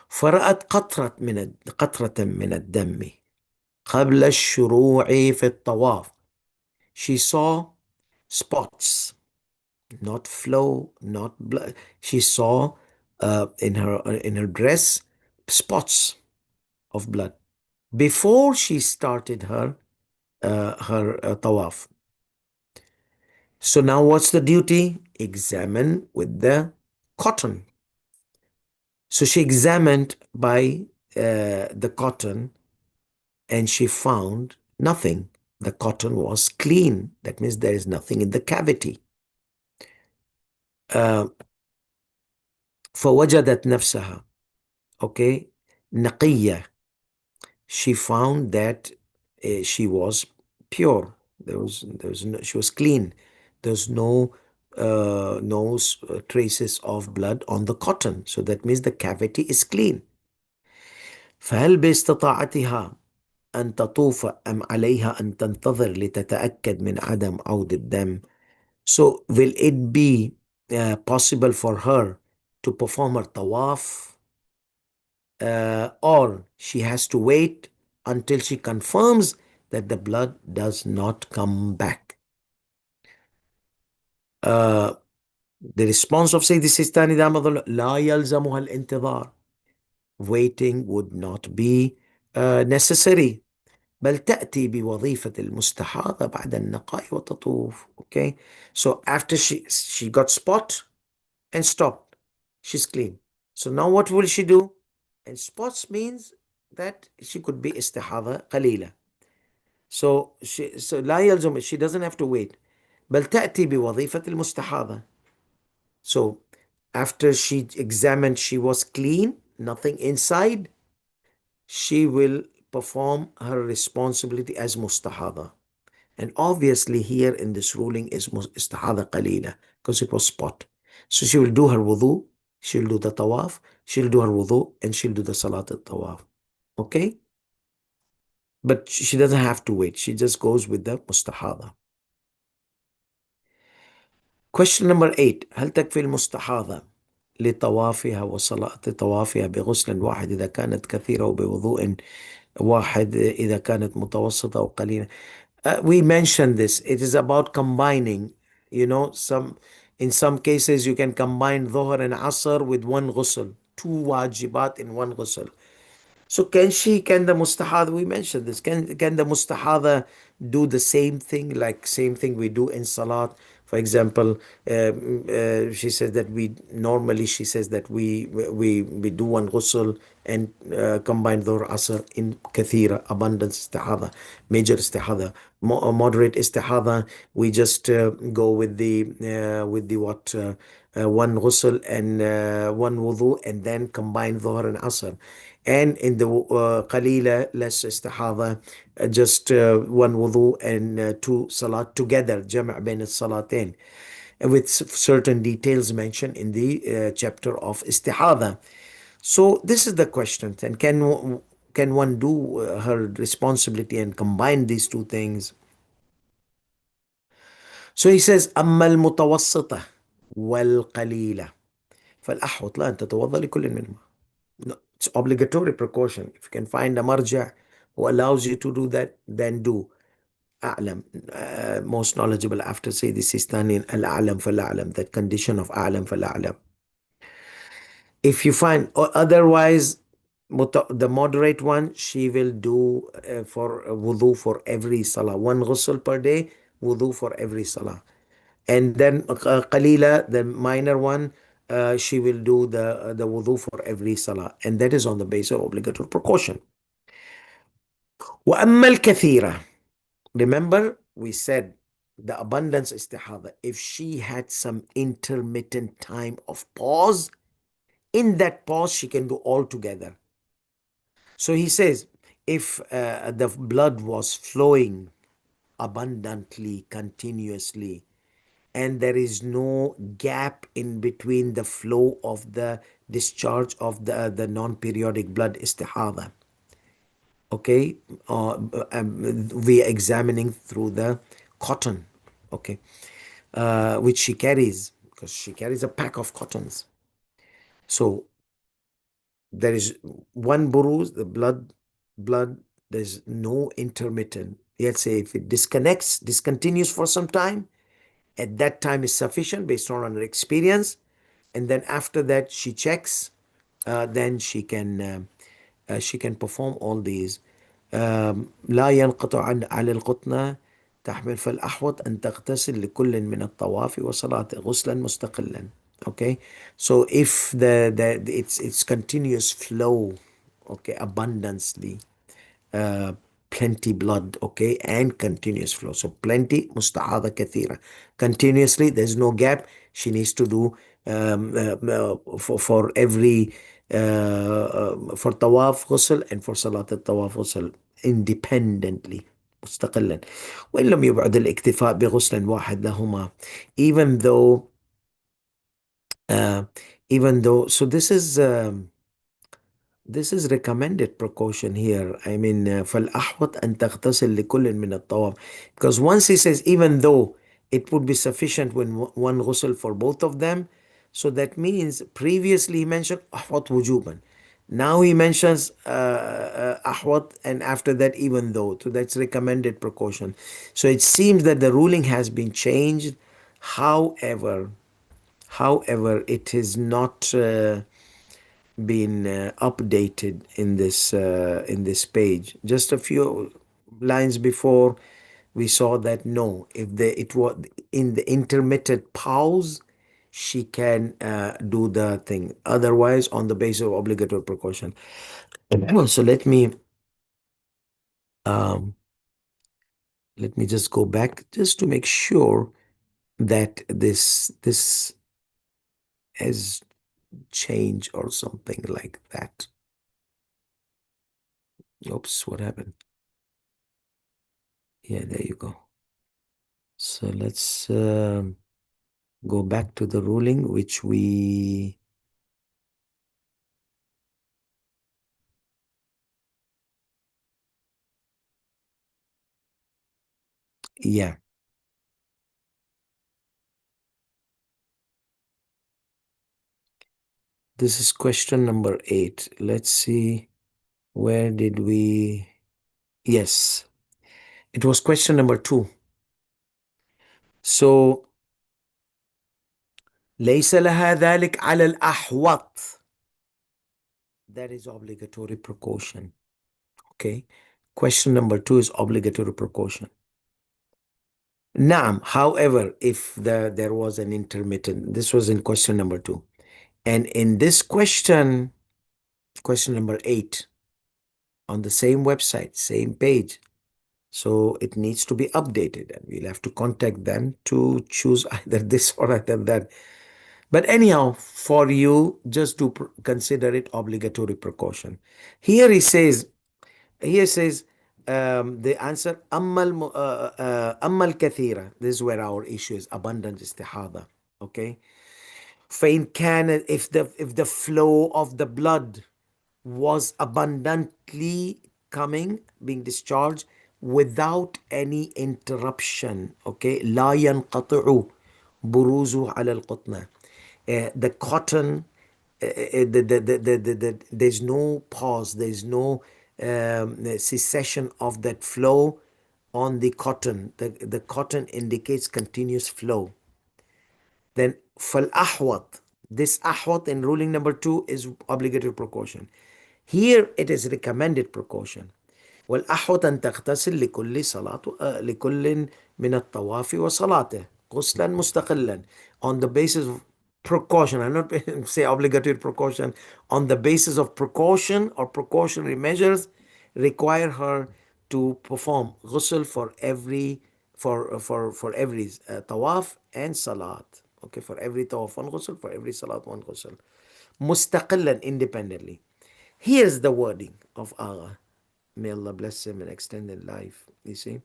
فرأت قطرة من الدم قبل الشروع في الطواف. She saw spots, not flow, not blood. She saw in her dress spots of blood before she started her tawaf. So now what's the duty? Examine with the cotton. So she examined by the cotton and she found nothing. The cotton was clean. That means there is nothing in the cavity. فوجدت نفسها, okay, نقية. She found that she was pure. She was clean. There's no traces of blood on the cotton. So that means the cavity is clean. فهل باستطاعتها أن تطوف أم عليها أن تنتظر لتتأكد من عدم عود الدم? So will it be possible for her to perform her tawaf, or she has to wait until she confirms that the blood does not come back? The response of Sayyidi Sistani Damadullah, لا يلزمها الانتظار. Waiting would not be necessary. بل تأتي بوظيفة المستحاضة بعد النقاء وتطوف. Okay, so after she got spot and stopped, she's clean. So now what will she do? And spots means that she could be istihada qalila. So لا يلزم, she doesn't have to wait. بل تأتي بوظيفة المستحاضة. So after she examined, she was clean, nothing inside, she will perform her responsibility as mustahada. And obviously here in this ruling is istihada qalila because it was spot. So she will do her wudu, she'll do the tawaf, she'll do her wudu, and she'll do the salat al-tawaf. Okay? But she doesn't have to wait. She just goes with the mustahada. Question number 8. هل تكفي المستحاضة لطوافها وصلاة طوافها بغسل واحد إذا كانت كثيرة وبوضوء واحد إذا كانت متوسطة أو قليلة؟ We mentioned this. It is about combining. In some cases you can combine Dhuhr and Asr with one ghusl. Two wajibat in one ghusl. So can the mustahada, we mentioned this, can the mustahada do the same thing, like same thing we do in salat? For example, she says that she says that we do one ghusl and combine dhuhr asr in kathira, abundance istihada, major istihada. Moderate istihada, we just go with the what, one ghusl and one wudu, and then combine dhuhr and asr. And in the qalila, less istihada, just one wudu and two salat together, jama' bain al-salatain, with certain details mentioned in the chapter of istihada. So this is the question. And can one do her responsibility and combine these two things? So he says, أما المتوسطة والقليلة فالأحوط لا أن تتوضأ لكل منهما. No, it's obligatory precaution. If you can find a marja who allows you to do that, then do. أعلم, most knowledgeable after Sayyid Sistani, الأعلم فالأعلم, that condition of أعلم فالأعلم. If you find otherwise, the moderate one, she will do for wudu for every salah. One ghusl per day, wudu for every salah. And then qalila, the minor one, she will do the wudu for every salah. And that is on the basis of obligatory precaution. وَأَمَّا الْكَثِيرَةِ, remember we said the abundance istihada. If she had some intermittent time of pause, in that pause she can do all together. So he says, if the blood was flowing abundantly, continuously, and there is no gap in between the flow of the discharge of the non-periodic blood istihada, okay, we are examining through the cotton, okay, which she carries, because she carries a pack of cottons. So there is one buruz, the blood, there's no intermittent. Let's say if it discontinues for some time, at that time is sufficient based on her experience. And then after that she checks, then she can perform all these. لا ينقطع على القطنة تحمل فالأحوط أن تغتسل لكل من الطواف وصلاة غسلا مستقلا. Okay, so if it's continuous flow, okay, abundantly, plenty blood, okay, and continuous flow. So plenty, musta'adha kathira. Continuously, there's no gap. She needs to do for every for tawaf ghusl and for salat al-tawaf ghusl independently. مستقلا وإن لم يبعد الاكتفاء بغسل واحد لهما, even though so this is recommended precaution here. I mean, فالأحوط أن تغتسل لكل من الطواف, because once he says even though, it would be sufficient when one ghusl for both of them. So that means previously he mentioned أحوط وجوبا. Now he mentions أحوط, and after that even though. So that's recommended precaution. So it seems that the ruling has been changed. However, it is not been updated in this page. Just a few lines before, we saw that no, if it was in the intermittent pause, she can do the thing. Otherwise, on the basis of obligatory precaution. So um, let me just go back just to make sure that this has changed or something like that. Oops, what happened? Yeah, there you go. So let's go back to the ruling, which yeah. This is question number 8. Let's see, where did we... Yes, it was question number 2. So, ليس لها ذلك على الأحوط. That is obligatory precaution. Okay. Question number 2 is obligatory precaution. Naam, however, if there was an intermittent, this was in question number 2. And in this question number 8, on the same website, same page, so it needs to be updated, and we'll have to contact them to choose either this or either that. But anyhow, for you, just to consider it obligatory precaution. Here says, the answer, أما الكثيرة. This is where our issue is, abundant istihada. Okay. فإن كان, if the flow of the blood was abundantly coming, being discharged without any interruption. Okay. لا ينقطع بروزه على القطنة. The cotton, there's no pause, there's no cessation of that flow on the cotton. The cotton indicates continuous flow. Then فالأحوط, this أحوط in ruling number 2 is obligatory precaution. Here it is recommended precaution. والأحوط أن تغتسل لكل من الطواف وصلاته غسلا مستقلا, on the basis of precaution. I'm not say obligatory precaution. On the basis of precaution or precautionary measures, require her to perform ghusl for every tawaf and salat. Okay, for every tawaf one ghusl, for every salat one ghusl. Mustaqillan, independently. Here's the wording of Agha. May Allah bless him and extend his life. You see,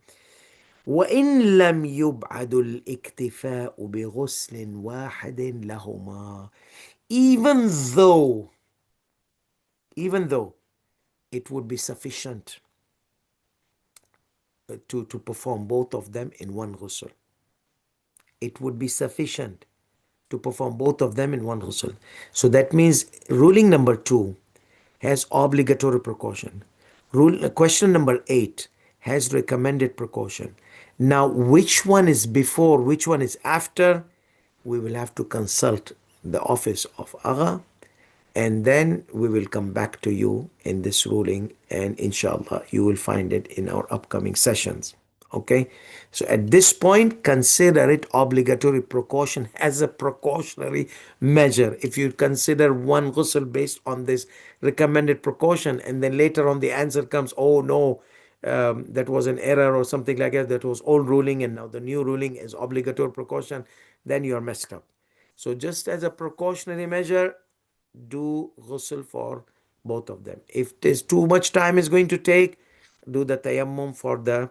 وإن لم يبعد الاكتفاء بغسل واحد لهما, even though it would be sufficient to perform both of them in one ghusl. It would be sufficient to perform both of them in one ghusl. So that means ruling number 2 has obligatory precaution. Question number 8 has recommended precaution. Now, which one is before, which one is after? We will have to consult the office of Agha, and then we will come back to you in this ruling, and inshallah you will find it in our upcoming sessions. Okay, so at this point, consider it obligatory precaution as a precautionary measure. If you consider one ghusl based on this recommended precaution, and then later on the answer comes, oh no, that was an error or something like that was old ruling and now the new ruling is obligatory precaution, then you are messed up. So just as a precautionary measure, do ghusl for both of them. If there's too much time is going to take, do the tayammum for the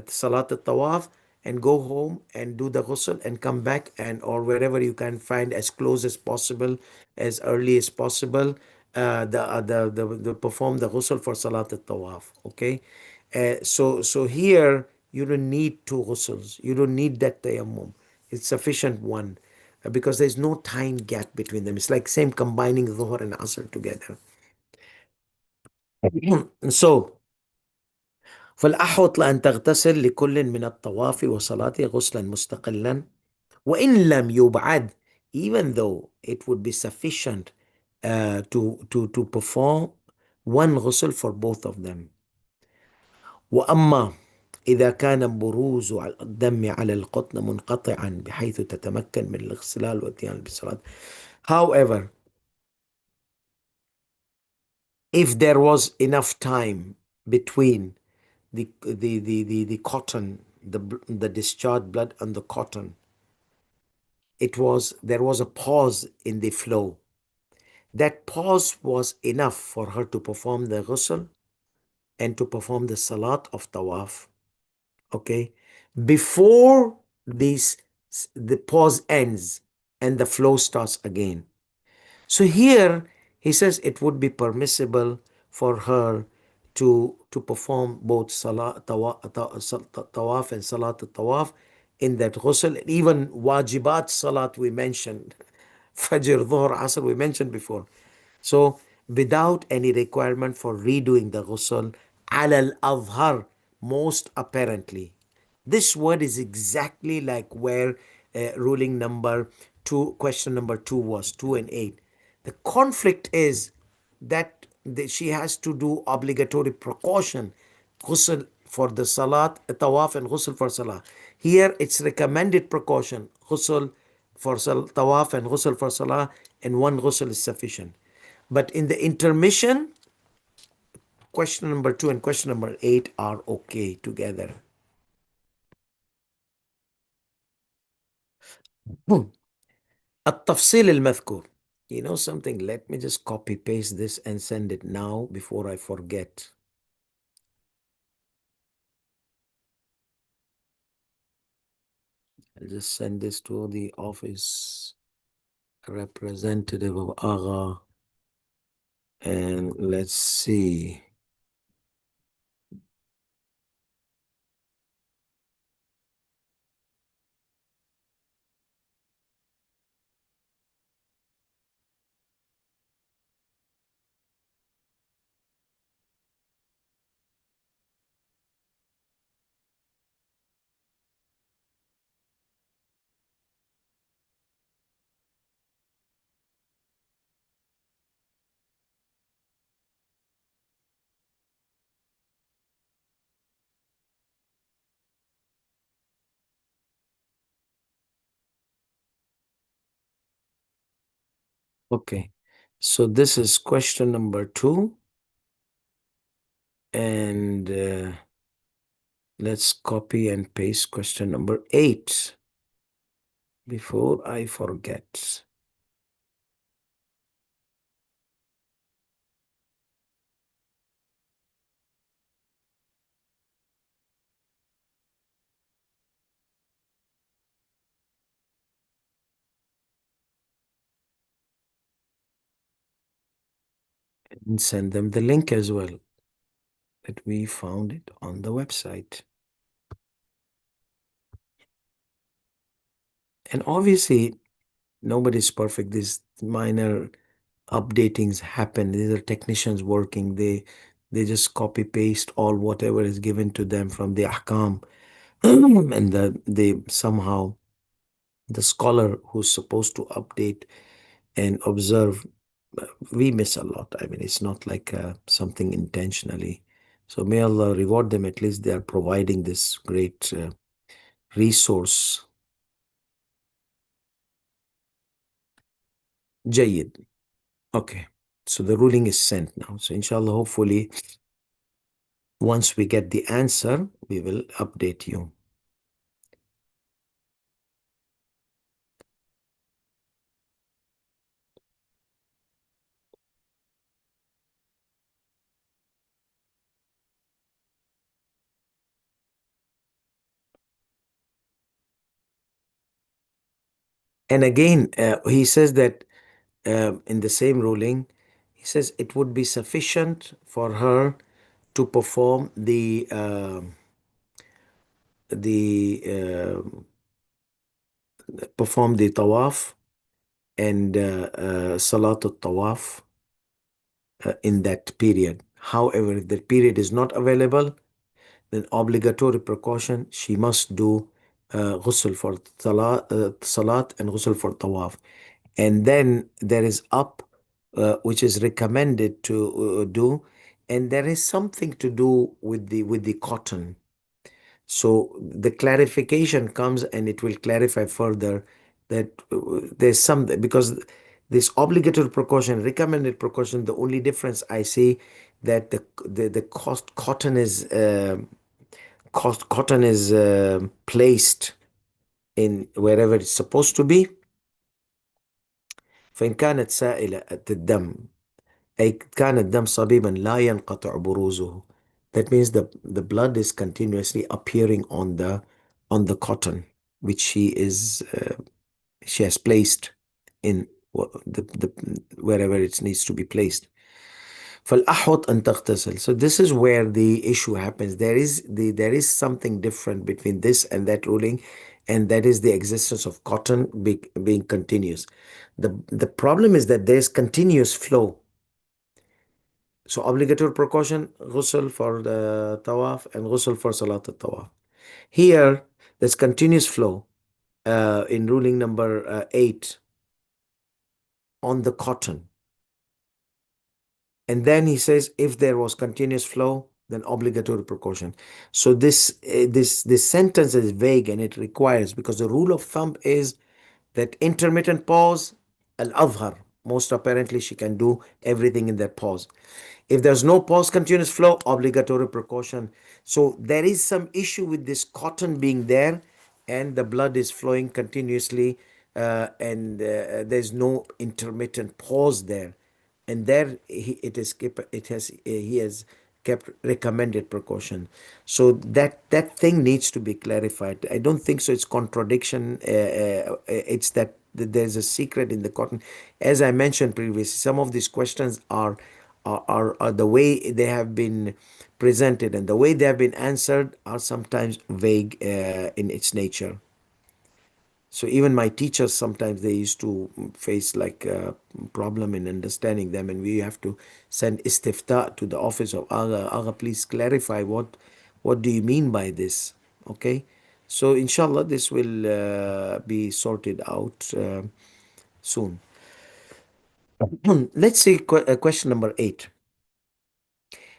salat al-tawaf and go home and do the ghusl and come back, and or wherever you can find as close as possible, as early as possible, the perform the ghusl for salat al-tawaf. Okay, so here you don't need two ghusls, you don't need that tayammum, it's sufficient one, because there's no time gap between them. It's like same combining Dhuhr and Asr together. So فالأحوط لأن تغتسل لكل من الطواف وصلاته غسلا مستقلا وإن لم يبعد, even though it would be sufficient to perform one ghusl for both of them. وأما إذا كان بروز الدم على القطن منقطعا بحيث تتمكن من الاغتسال والاتيان بالصلاة. However, if there was enough time between the cotton, the discharged blood and the cotton, there was a pause in the flow. That pause was enough for her to perform the ghusl and to perform the salat of tawaf. Okay, before this, the pause ends and the flow starts again. So here he says it would be permissible for her to perform both tawaf and salat tawaf in that ghusl, and even wajibat salat we mentioned, fajr, dhuhr, asr we mentioned before. So without any requirement for redoing the ghusl, al adhar, most apparently. This word is exactly like where ruling number two, question number two was, 2 and 8. The conflict is that she has to do obligatory precaution, ghusl for the salat, tawaf, and ghusl for salah. Here it's recommended precaution, ghusl for tawaf and ghusl for salah, and one ghusl is sufficient. But in the intermission, question number 2 and question number 8 are okay together. التفصيل المذكور. You know something? Let me just copy paste this and send it now before I forget. I'll just send this to the office representative of Agha, and let's see. Okay, so this is question number 2, and let's copy and paste question number 8 before I forget. And send them the link as well, that we found it on the website. And obviously, nobody's perfect. These minor updatings happen. These are technicians working. They just copy paste all whatever is given to them from the ahkam, and they somehow, the scholar who's supposed to update and observe, we miss a lot. I mean, it's not like something intentionally. So may Allah reward them. At least they are providing this great resource. Jayyid. Okay. So the ruling is sent now. So inshallah, hopefully, once we get the answer, we will update you. And again, he says that in the same ruling, he says it would be sufficient for her to perform the perform the tawaf and salat al-tawaf in that period. However, if that period is not available, then obligatory precaution, she must do ghusl for salat and ghusl for tawaf. And then there is up, which is recommended to do, and there is something to do with the cotton. So the clarification comes and it will clarify further that there's some, because this obligatory precaution, recommended precaution, the only difference I see that the cost cotton is placed in wherever it's supposed to be. فإن كانت سائلة الدم أي كان الدم صبيبا لا ينقطع بروزه. That means the blood is continuously appearing on the cotton which she has placed in the wherever it needs to be placed. فالأحوط أن تغتسل. So this is where the issue happens. There is something different between this and that ruling, and that is the existence of cotton being continuous. The problem is that there's continuous flow. So obligatory precaution, ghusl for the tawaf and ghusl for salat al-tawaf. Here, there's continuous flow in ruling number 8 on the cotton. And then he says, if there was continuous flow, then obligatory precaution. So this sentence is vague and it requires, because the rule of thumb is that intermittent pause, al-adhar, most apparently she can do everything in that pause. If there's no pause, continuous flow, obligatory precaution. So there is some issue with this cotton being there and the blood is flowing continuously and there's no intermittent pause there. And there he has kept recommended precaution. So that thing needs to be clarified. I don't think so it's contradiction. It's that there's a secret in the cotton. As I mentioned previously, some of these questions are the way they have been presented and the way they have been answered are sometimes vague in its nature. So even my teachers, sometimes they used to face like a problem in understanding them, and we have to send istiftah to the office of Agha. Agha, please clarify what do you mean by this? Okay, so inshallah this will be sorted out soon. Let's see question number 8.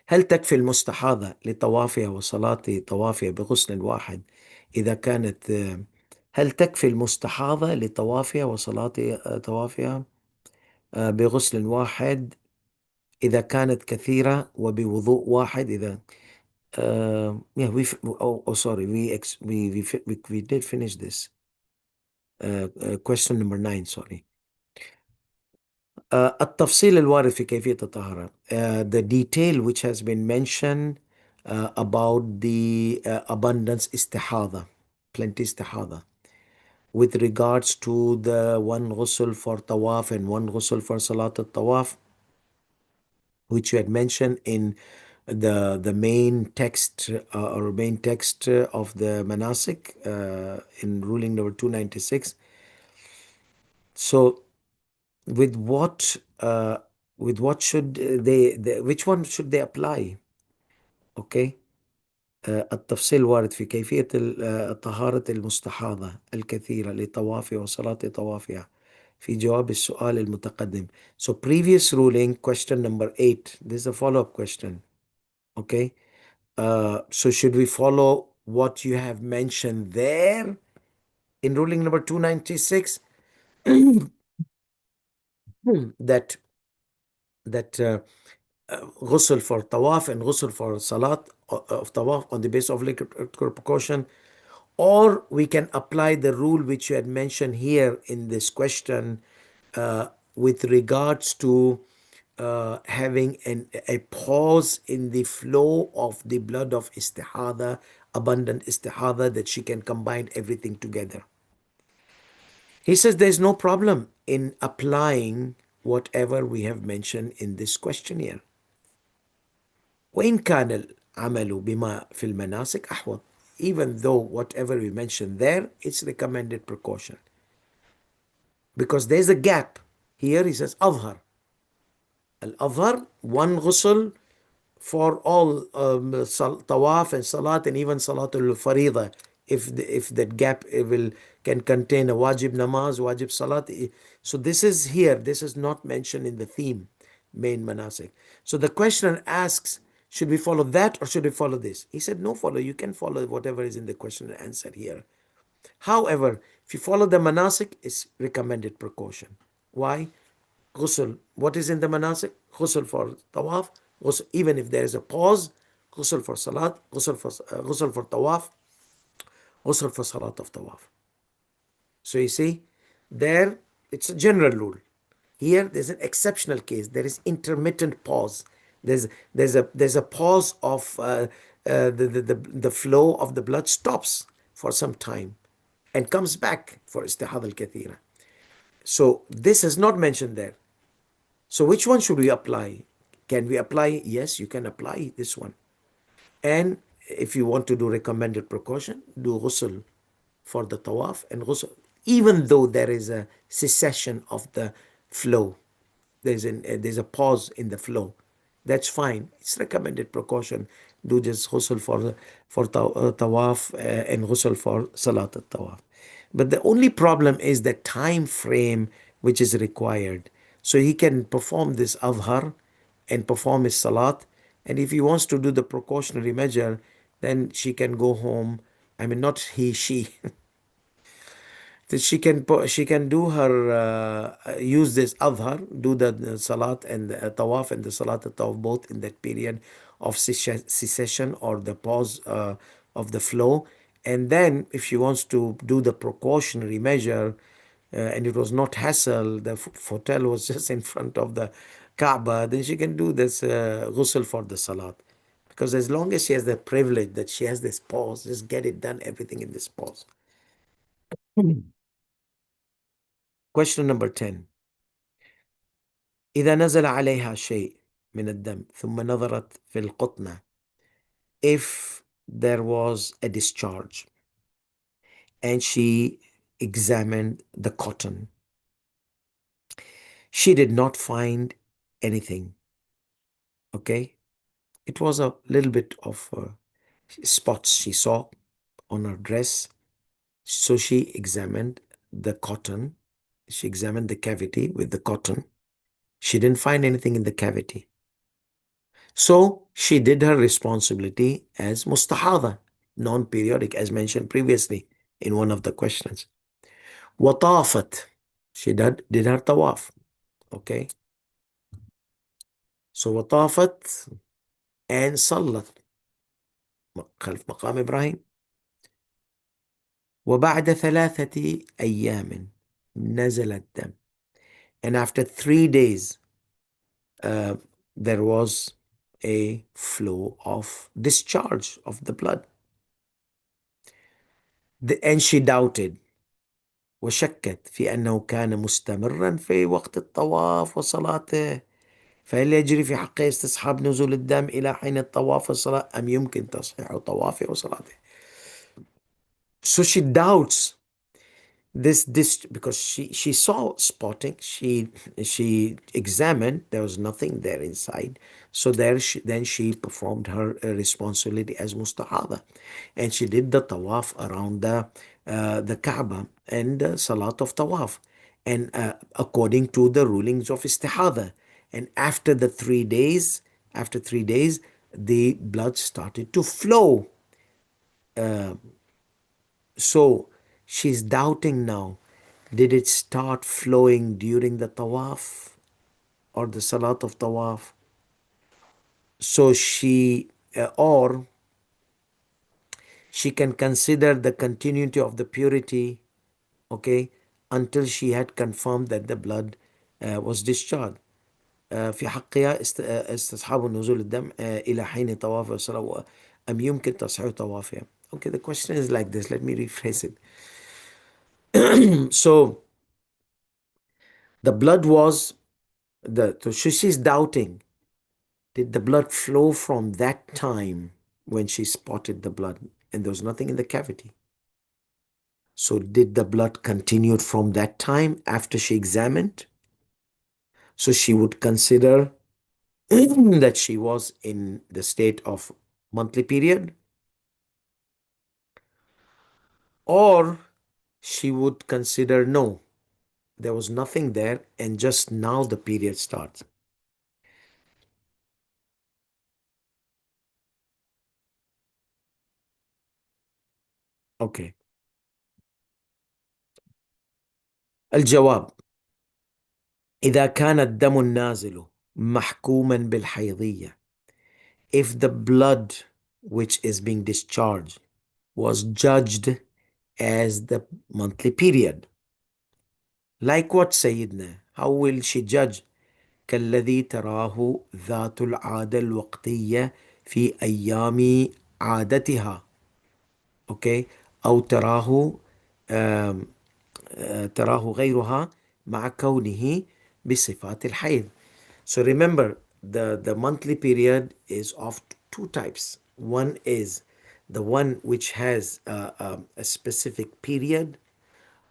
هل تكفي المستحاضة لطوافها وصلاة طوافها بغسل واحد إذا كانت هل تكفي المستحاضة لطوافها وصلاة طوافها بغسل واحد إذا كانت كثيرة وبوضوء واحد إذا yeah sorry we did finish this question number 9 sorry. التفصيل الوارد في كيفية الطهارة the detail which has been mentioned about the abundance istihada, plenty istihada, with regards to the one ghusl for tawaf and one ghusl for salat al-tawaf, which you had mentioned in the main text or main text of the manasik in ruling number 296. So with what should which one should they apply? Okay. التفصيل وارد في كيفية طهارة المستحاضة الكثيرة لطوافها وصلاة طوافها في جواب السؤال المتقدم. So previous ruling, question number 8, this is a follow-up question. Okay. So should we follow what you have mentioned there in ruling number 296? that ghusl for tawaf and ghusl for salat of tawaf on the basis of obligatory precaution, or we can apply the rule which you had mentioned here in this question with regards to having a pause in the flow of the blood of istihada, abundant istihada, that she can combine everything together. He says there's no problem in applying whatever we have mentioned in this questionnaire. وإن كان العمل بما في المناسك أحوط, even though whatever we mentioned there, it's recommended precaution. Because there's a gap. Here he says أظهر. Al-Adhar, one ghusl for all tawaf and salat and even salatul farida. If that gap can contain a wajib namaz, wajib salat. So this is here. This is not mentioned in the theme, main manasik. So the questioner asks, Should we follow that or should we follow this? He said, no, follow. You can follow whatever is in the question and answer here. However, if you follow the manasik, it's recommended precaution. Why? Ghusl. What is in the manasik? Ghusl for tawaf. Ghusl, even if there is a pause, ghusl for salat, ghusl for tawaf, ghusl for salat of tawaf. So you see, there it's a general rule. Here there's an exceptional case. There is intermittent pause. There's a pause of the flow of the blood stops for some time and comes back for istihad al-kathira. So this is not mentioned there. So which one should we apply? Can we apply? Yes, you can apply this one. And if you want to do recommended precaution, do ghusl for the tawaf and ghusl, even though there is a cessation of the flow, there's a pause in the flow. That's fine. It's recommended precaution. Do just ghusl for tawaf and ghusl for salat al tawaf. But the only problem is the time frame which is required. So he can perform this adhar and perform his salat. And if he wants to do the precautionary measure, then she can go home. I mean, not he, she. That she can do her use this adhar, do the salat and the tawaf and the salat and tawaf both in that period of cessation or the pause of the flow. And then if she wants to do the precautionary measure, and it was not hassle, the hotel was just in front of the Kaaba, then she can do this ghusl for the salat. Because as long as she has the privilege that she has this pause, just get it done, everything in this pause. Question number 10. إذا نزل عليها شيء من الدم ثم نظرت في القطنة. If there was a discharge and she examined the cotton, she did not find anything. Okay? It was a little bit of spots she saw on her dress. So she examined the cotton. She examined the cavity with the cotton. She didn't find anything in the cavity. So she did her responsibility as mustahada, non-periodic, as mentioned previously in one of the questions. وطافت. She did her tawaf. Okay. So وطافت and صلت خلف مقام إبراهيم. وبعد 3 أيام نزل الدم. And after 3 days, there was a flow of discharge of the blood. And she doubted وشكت في أنه كان مستمرا في وقت الطواف وصلاته، فهل يجري في حقه استصحاب نزول الدم إلى حين الطواف والصلاة أم يمكن تصحيح طوافه وصلاته. So she doubts this because she saw spotting, she examined, there was nothing there inside. So then she performed her responsibility as mustahada, and she did the tawaf around the Kaaba and salat of tawaf, and according to the rulings of istihada. And after 3 days, the blood started to flow. So she's doubting now. Did it start flowing during the tawaf or the salat of tawaf? So or she can consider the continuity of the purity, okay, until she had confirmed that the blood was discharged. في حقها استصحاب نزول الدم إلى حين طواف الصلاة أم يمكن تصحيح طوافها. Okay, the question is like this. Let me rephrase it. So the blood was so she's doubting. Did the blood flow from that time when she spotted the blood and there was nothing in the cavity? So did the blood continue from that time after she examined? So she would consider that she was in the state of monthly period, or she would consider no, there was nothing there and just now the period starts. Okay. الجواب: إذا كان الدم النازل محكوما بالحيضية, if the blood which is being discharged was judged as the monthly period. Like what, Sayyidina? How will she judge? كالذي تراه ذات العادة الوقتية في أيام عادتها. Okay. أو تراه آم، تراه غيرها مع كونه بصفات الحيض. So remember, the monthly period is of two types. One is the one which has a specific period,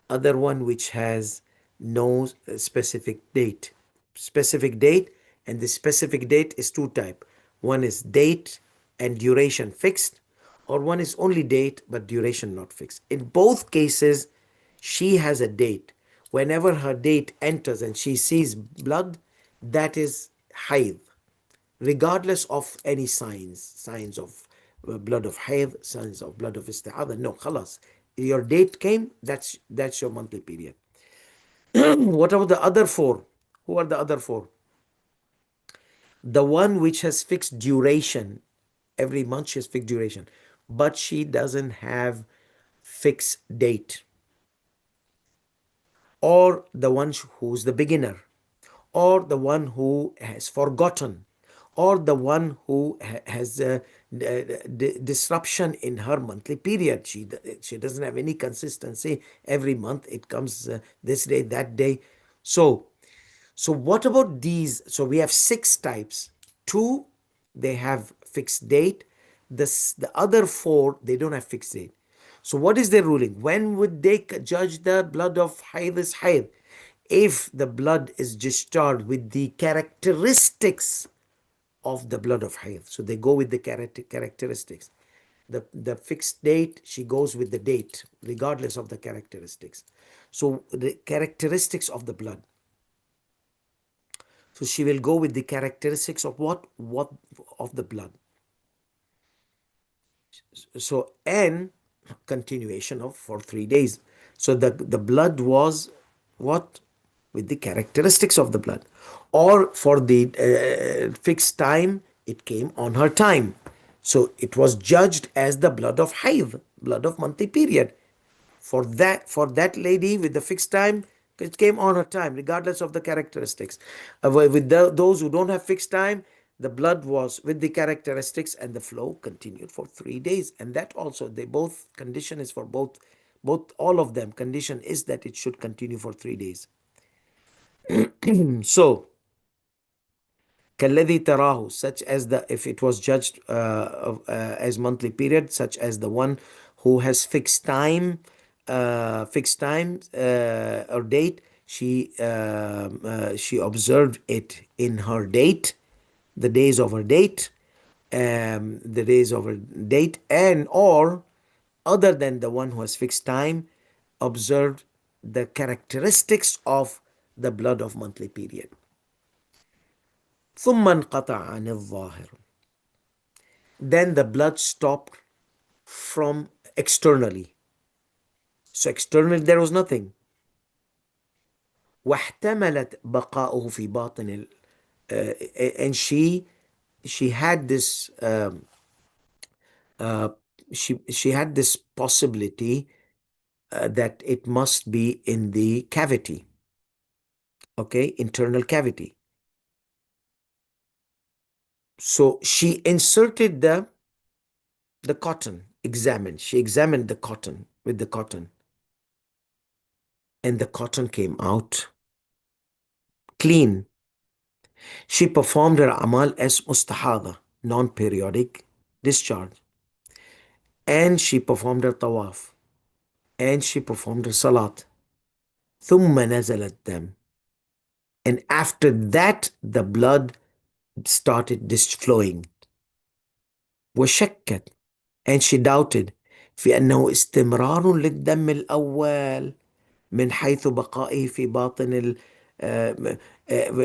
other one which has no specific date, and the specific date is two type. One is date and duration fixed, or one is only date but duration not fixed. In both cases, she has a date. Whenever her date enters and she sees blood, that is hayd, regardless of any signs of blood of hayd, signs of blood of istihada. No, khalas. Your date came, that's your monthly period. What about the other four? Who are the other four? The one which has fixed duration. Every month she has fixed duration, but she doesn't have fixed date. Or the one who's the beginner, or the one who has forgotten, or the one who has a disruption in her monthly period. She doesn't have any consistency. Every month it comes this day, that day. So what about these? So we have six types. Two, they have fixed date. The other four, they don't have fixed date. So what is their ruling? When would they judge the blood of hayd is hayd? If the blood is discharged with the characteristics of the blood of hayd. So they go with the characteristics. The fixed date, she goes with the date, regardless of the characteristics. So the characteristics of the blood. So she will go with the characteristics of what of the blood. So and continuation of for 3 days. So the blood was what with the characteristics of the blood, or for the fixed time it came on her time. So it was judged as the blood of hayd, blood of monthly period. For that lady with the fixed time, it came on her time regardless of the characteristics. With those who don't have fixed time, the blood was with the characteristics and the flow continued for 3 days. And that also, they both condition is for both all of them, condition is that it should continue for 3 days. So كالذي تراه, such as the, if it was judged as monthly period, such as the one who has fixed time or date, she observed it in her date, the days of her date, and or other than the one who has fixed time, observed the characteristics of the blood of monthly period. ثم انقطع عن الظاهر. Then the blood stopped from externally. So externally there was nothing. واحتملت بقاؤه في باطن and she had this she had this possibility that it must be in the cavity, okay, internal cavity. So she inserted the cotton, she examined the cotton with the cotton, and the cotton came out clean. She performed her amal as mustahada, non-periodic discharge, and she performed her tawaf, and she performed her salat. ثم نزل الدم, and after that the blood started flowing. وشكت, and she doubted في أنه استمرار للدم الأول من حيث بقائه في باطن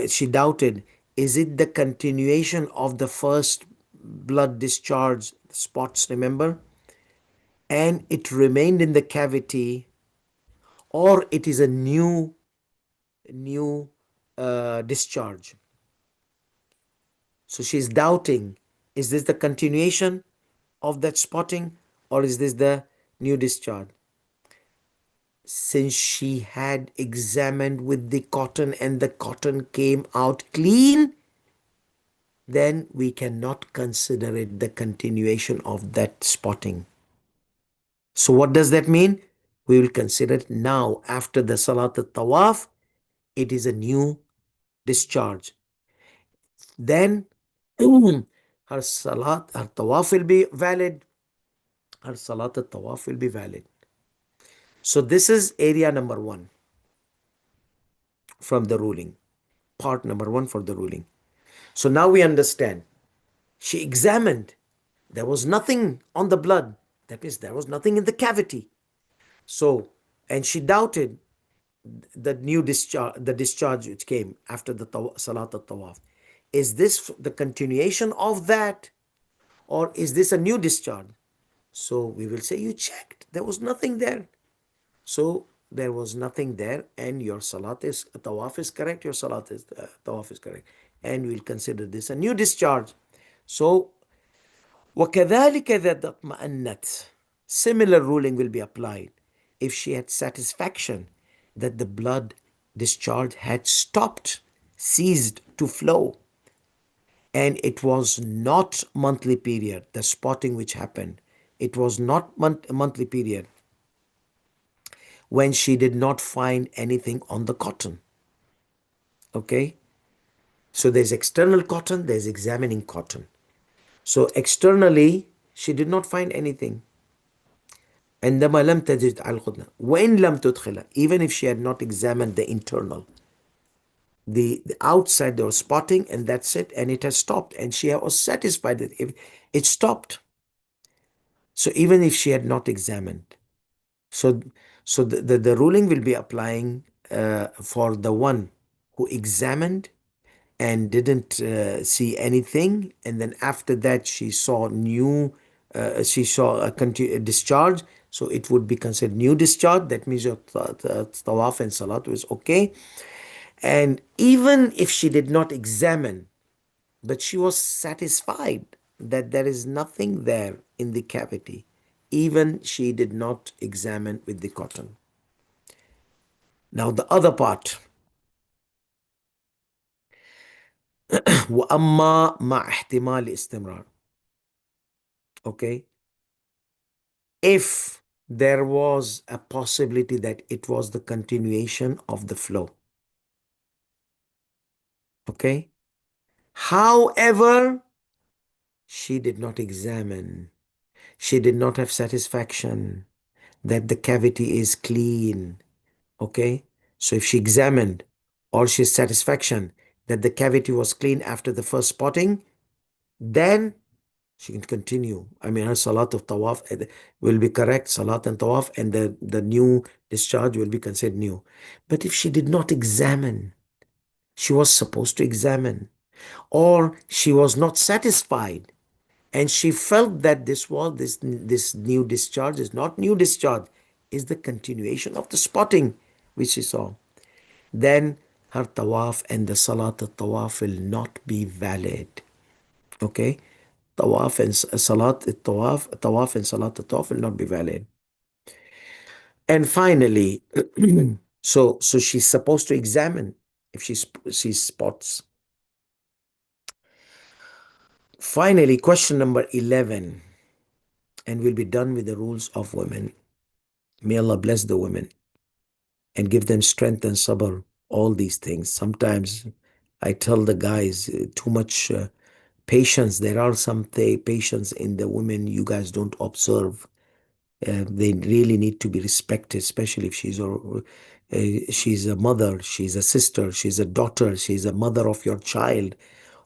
she doubted, is it the continuation of the first blood discharge spots, remember? and it remained in the cavity, or it is a new discharge. So she's doubting, is this the continuation of that spotting, or is this the new discharge? Since she had examined with the cotton and the cotton came out clean, then we cannot consider it the continuation of that spotting. So what does that mean? We will consider it now after the Salat al-Tawaf, it is a new discharge. Then her Salat, her Tawaf will be valid, her Salat al-Tawaf will be valid. So this is area number one from the ruling, part number one for the ruling. So now we understand. She examined. There was nothing on the blood. That means there was nothing in the cavity. So, and she doubted the new discharge, the discharge which came after the Salat al-Tawaf. Is this the continuation of that, or is this a new discharge? So we will say you checked. There was nothing there. So there was nothing there, and your Salat is Tawaf is correct. Your Salat is Tawaf is correct, and we'll consider this a new discharge. So وَكَذَلِكَ إِذَا اطْمَأَنَّتْ, similar ruling will be applied if she had satisfaction that the blood discharge had stopped, ceased to flow, and it was not monthly period, the spotting which happened, it was not monthly period, when she did not find anything on the cotton. Okay? So there's external cotton, there's examining cotton. So externally, she did not find anything. عندما لم تجد على الخدنة وإن لم تدخلها, even if she had not examined the internal, the outside there was spotting and that's it, and it has stopped, and she was satisfied that it stopped. So even if she had not examined, so the ruling will be applying for the one who examined and didn't see anything, and then after that she saw a discharge, so it would be considered new discharge. That means your tawaf and salat was okay. And even if she did not examine, but she was satisfied that there is nothing there in the cavity, even she did not examine with the cotton. Now the other part, وأما مع احتمال استمرار. Okay, if there was a possibility that it was the continuation of the flow. Okay, however, she did not examine, she did not have satisfaction that the cavity is clean. Okay, so if she examined or she has satisfaction that the cavity was clean after the first spotting, then she can continue. I mean, her salat of tawaf will be correct, salat and tawaf, and the new discharge will be considered new. But if she did not examine, she was supposed to examine, or she was not satisfied, and she felt that this new discharge is not new discharge, is the continuation of the spotting which she saw, then her tawaf and the salat al tawaf will not be valid. Okay, tawaf and salat al tawaf and salat al tawaf will not be valid. And finally, so she's supposed to examine if she spots. Finally, question number 11, and we'll be done with the rules of women. May Allah bless the women and give them strength and sabr, all these things. Sometimes I tell the guys, too much patience. There are some patience in the women you guys don't observe. They really need to be respected, especially if she's a mother, she's a sister, she's a daughter, she's a mother of your child.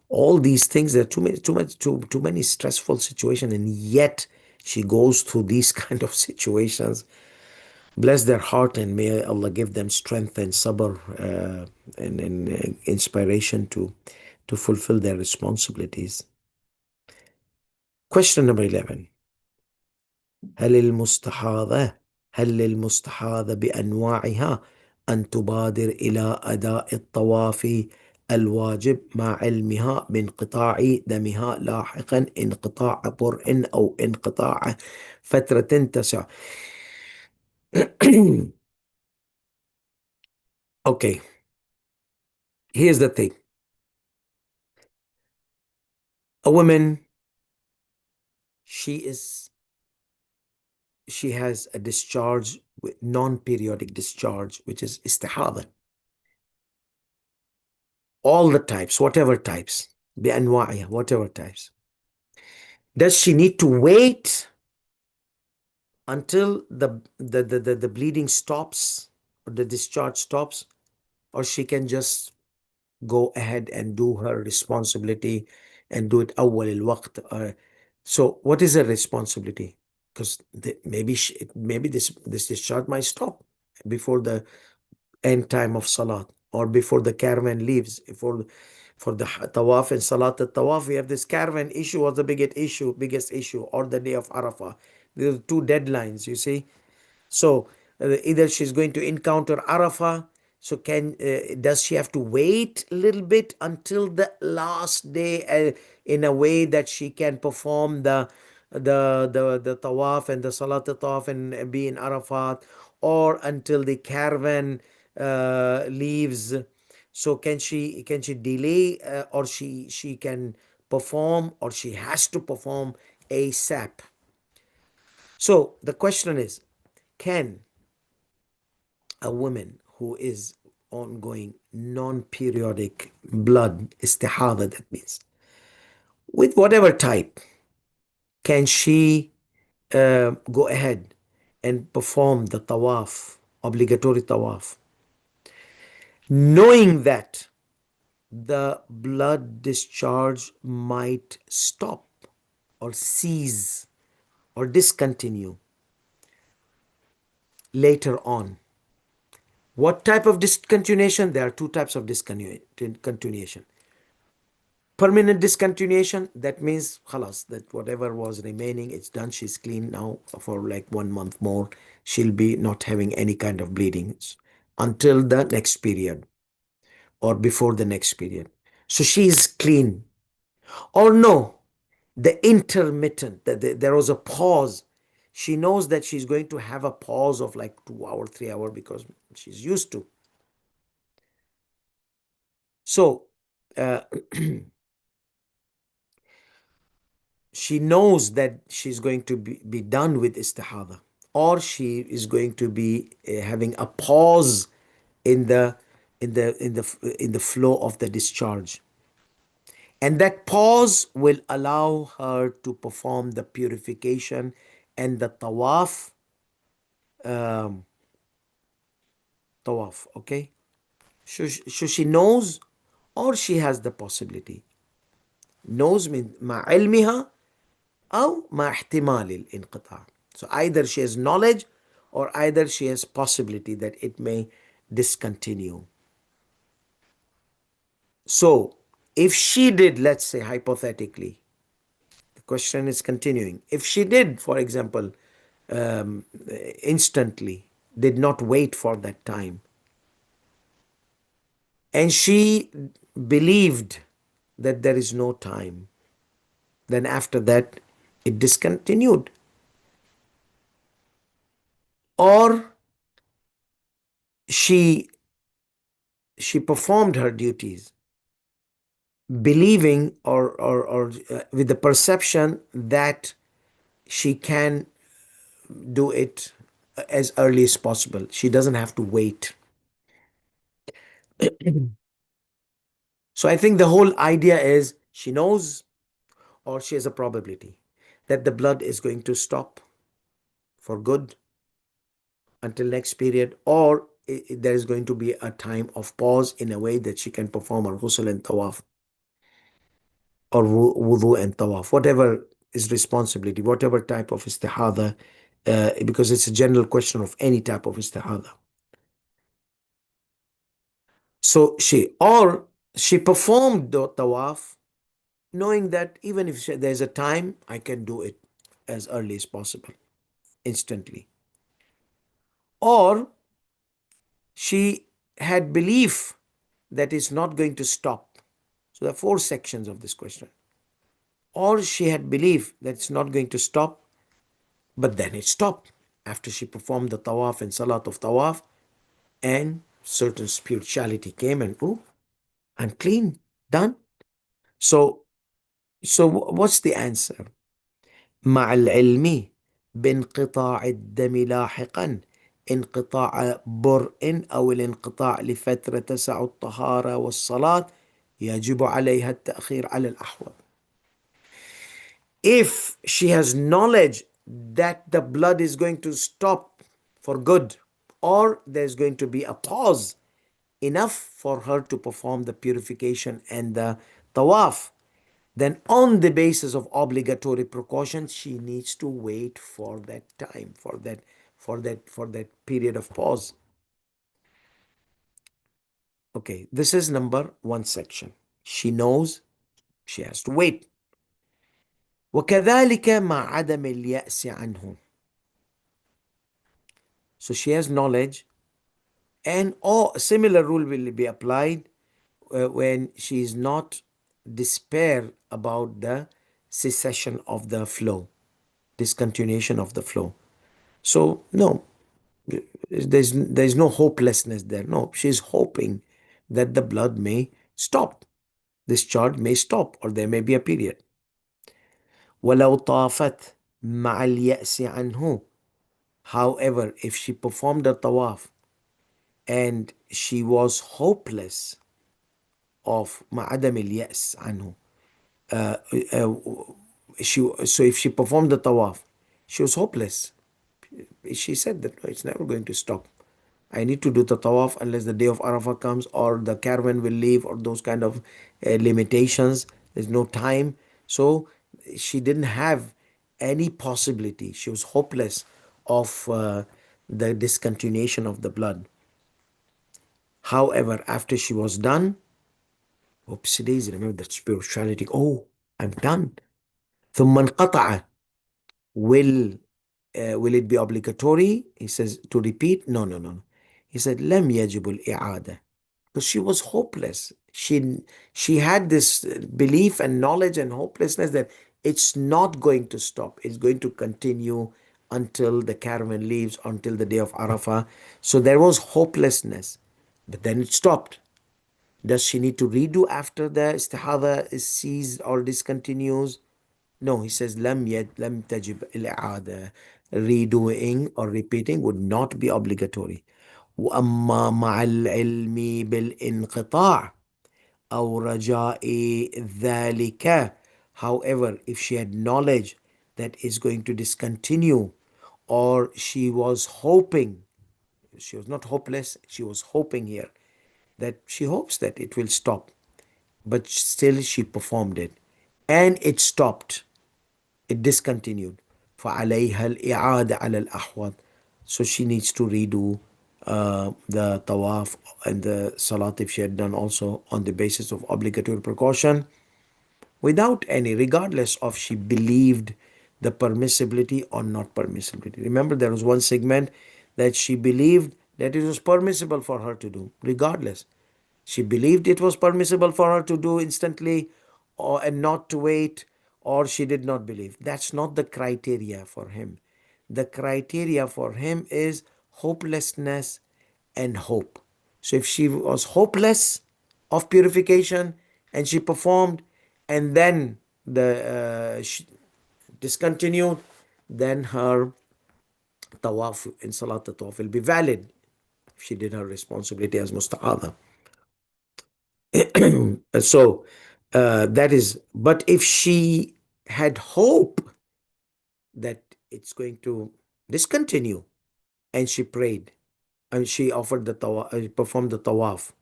All these things, there are too many stressful situations, and yet she goes through these kind of situations. Bless their heart, and may Allah give them strength and sabr and inspiration to fulfill their responsibilities. Question number 11. هل المستحاضة هل للمستحاضة بأنواعها أن تبادر إلى أداء الطواف الواجب مع علمها بانقطاع دمها لاحقا انقطاع برء أو انقطاع فترة تسع. Okay, here's the thing. A woman, she has a discharge, non-periodic discharge, which is istihada. All the types, whatever types, بأنواعها, whatever types. Does she need to wait until the bleeding stops or the discharge stops, or she can just go ahead and do her responsibility and do it أول الوقت? So what is her responsibility? Because maybe this discharge might stop before the end time of Salat or before the caravan leaves. For the Tawaf and Salat al-Tawaf, we have this caravan issue was the biggest issue, or the day of Arafah. These are two deadlines, you see. So either she's going to encounter Arafah, so does she have to wait a little bit until the last day in a way that she can perform the tawaf and the salat tawaf and be in Arafat, or until the caravan leaves? So can she delay, or she can perform, or she has to perform ASAP? So the question is, can a woman who is ongoing non-periodic blood istihada, that means with whatever type, can she go ahead and perform the tawaf, obligatory tawaf, knowing that the blood discharge might stop or cease or discontinue later on? What type of discontinuation? There are two types of discontinuation. Permanent discontinuation, that means khalas, that whatever was remaining, it's done, she's clean now for like 1 month more. She'll be not having any kind of bleedings until the next period or before the next period. So she's clean. Or no, the intermittent, there was a pause. She knows that she's going to have a pause of like 2 hours, 3 hours because she's used to. So she knows that she's going to be done with istihada, or she is going to be having a pause in the flow of the discharge, and that pause will allow her to perform the purification and the tawaf. Okay, so she knows, or she has the possibility. knows من مع علمها أو مع احتمال الانقطاع. So either she has knowledge, or either she has possibility that it may discontinue. So if she did, let's say hypothetically, the question is continuing. If she did, for example, instantly, did not wait for that time, and she believed that there is no time, then after that it discontinued. Or she performed her duties believing, or with the perception that she can do it as early as possible. She doesn't have to wait. So I think the whole idea is she knows, or she has a probability that the blood is going to stop for good until next period, or there is going to be a time of pause in a way that she can perform her ghusl and tawaf, or wudu and tawaf, whatever is responsibility, whatever type of istihada, because it's a general question of any type of istihada. So she performed the tawaf, knowing that even if there's a time, I can do it as early as possible. instantly. Or she had belief that it's not going to stop. So there are four sections of this question. Or she had belief that it's not going to stop, but then it stopped after she performed the tawaf and salat of tawaf, and certain spirituality came and, oh, I'm clean, done. So, what's the answer? مع العلم بانقطاع الدم لاحقا انقطاع برء أو الانقطاع لفترة تسع الطهارة والصلاة يجب عليها التأخير على الأحوط. If she has knowledge that the blood is going to stop for good, or there's going to be a pause enough for her to perform the purification and the tawaf, then on the basis of obligatory precautions, she needs to wait for that time, for that period of pause. Okay, this is number one section. She knows she has to wait. وكذلك مع عدم اليأس عنه. So she has knowledge, and a similar rule will be applied when she is not despair about the cessation of the flow, discontinuation of the flow. So no, there's no hopelessness there. No, she's hoping that the blood may stop, discharge may stop, or there may be a period. ولو طافت مع اليأس عنه. However, if she performed the tawaf and she was hopeless of مع عدم اليأس عنه, so if she performed the tawaf, she was hopeless. She said that, "No, it's never going to stop. I need to do the tawaf unless the day of Arafah comes, or the caravan will leave, or those kind of limitations. There's no time." So she didn't have any possibility. She was hopeless of the discontinuation of the blood. However, after she was done, oops, daisy, remember that spirituality. Oh, I'm done. ثم انقطع. Will it be obligatory? He says to repeat. No, no, no. He said لم يجب الإعادة, because she was hopeless. She had this belief and knowledge and hopelessness that it's not going to stop. It's going to continue until the caravan leaves, until the day of Arafah. So there was hopelessness, but then it stopped. Does she need to redo after the istihada is ceased or discontinues? No, he says lam tajib al-i'ada. Redoing or repeating would not be obligatory. وأما مع العلم بالانقطاع أو رجاء ذلك. However, if she had knowledge that is going to discontinue, or she was hoping, she was not hopeless, she was hoping here, that she hopes that it will stop, but still she performed it and it stopped, it discontinued. فعليها الإعادة على الأحوط. So she needs to redo the tawaf and the salat if she had done also on the basis of obligatory precaution, without any, regardless of she believed the permissibility or not permissibility. Remember, there was one segment that she believed that it was permissible for her to do, regardless. She believed it was permissible for her to do instantly, or and not to wait, or she did not believe. That's not the criteria for him. The criteria for him is hopelessness and hope. So if she was hopeless of purification and she performed, and then she discontinued, then her tawaf in salat tawaf will be valid if she did her responsibility as mustahada. So that is, but if she had hope that it's going to discontinue, and she prayed and she offered the tawaf, performed the tawaf,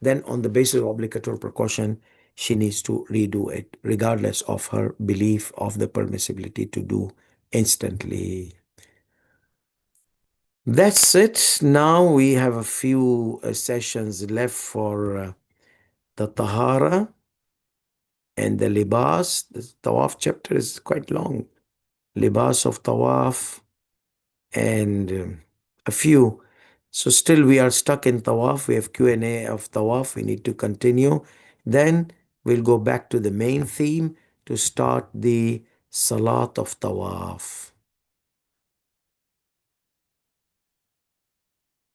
then on the basis of obligatory precaution, she needs to redo it, regardless of her belief of the permissibility to do instantly. That's it. Now we have a few sessions left for the tahara and the libas. The tawaf chapter is quite long. Libas of tawaf, and a few. So still we are stuck in Tawaf. We have Q&A of Tawaf. We need to continue. Then we'll go back to the main theme to start the Salat of Tawaf.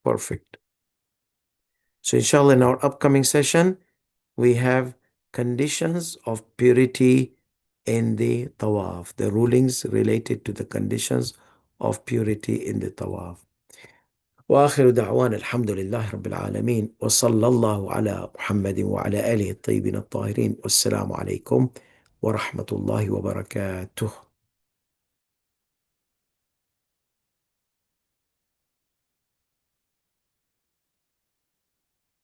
Perfect. So inshallah, in our upcoming session, we have conditions of purity in the Tawaf, the rulings related to the conditions of purity in the Tawaf. وآخر دعوانا الحمد لله رب العالمين وصلى الله على محمد وعلى آله الطيبين الطاهرين والسلام عليكم ورحمة الله وبركاته.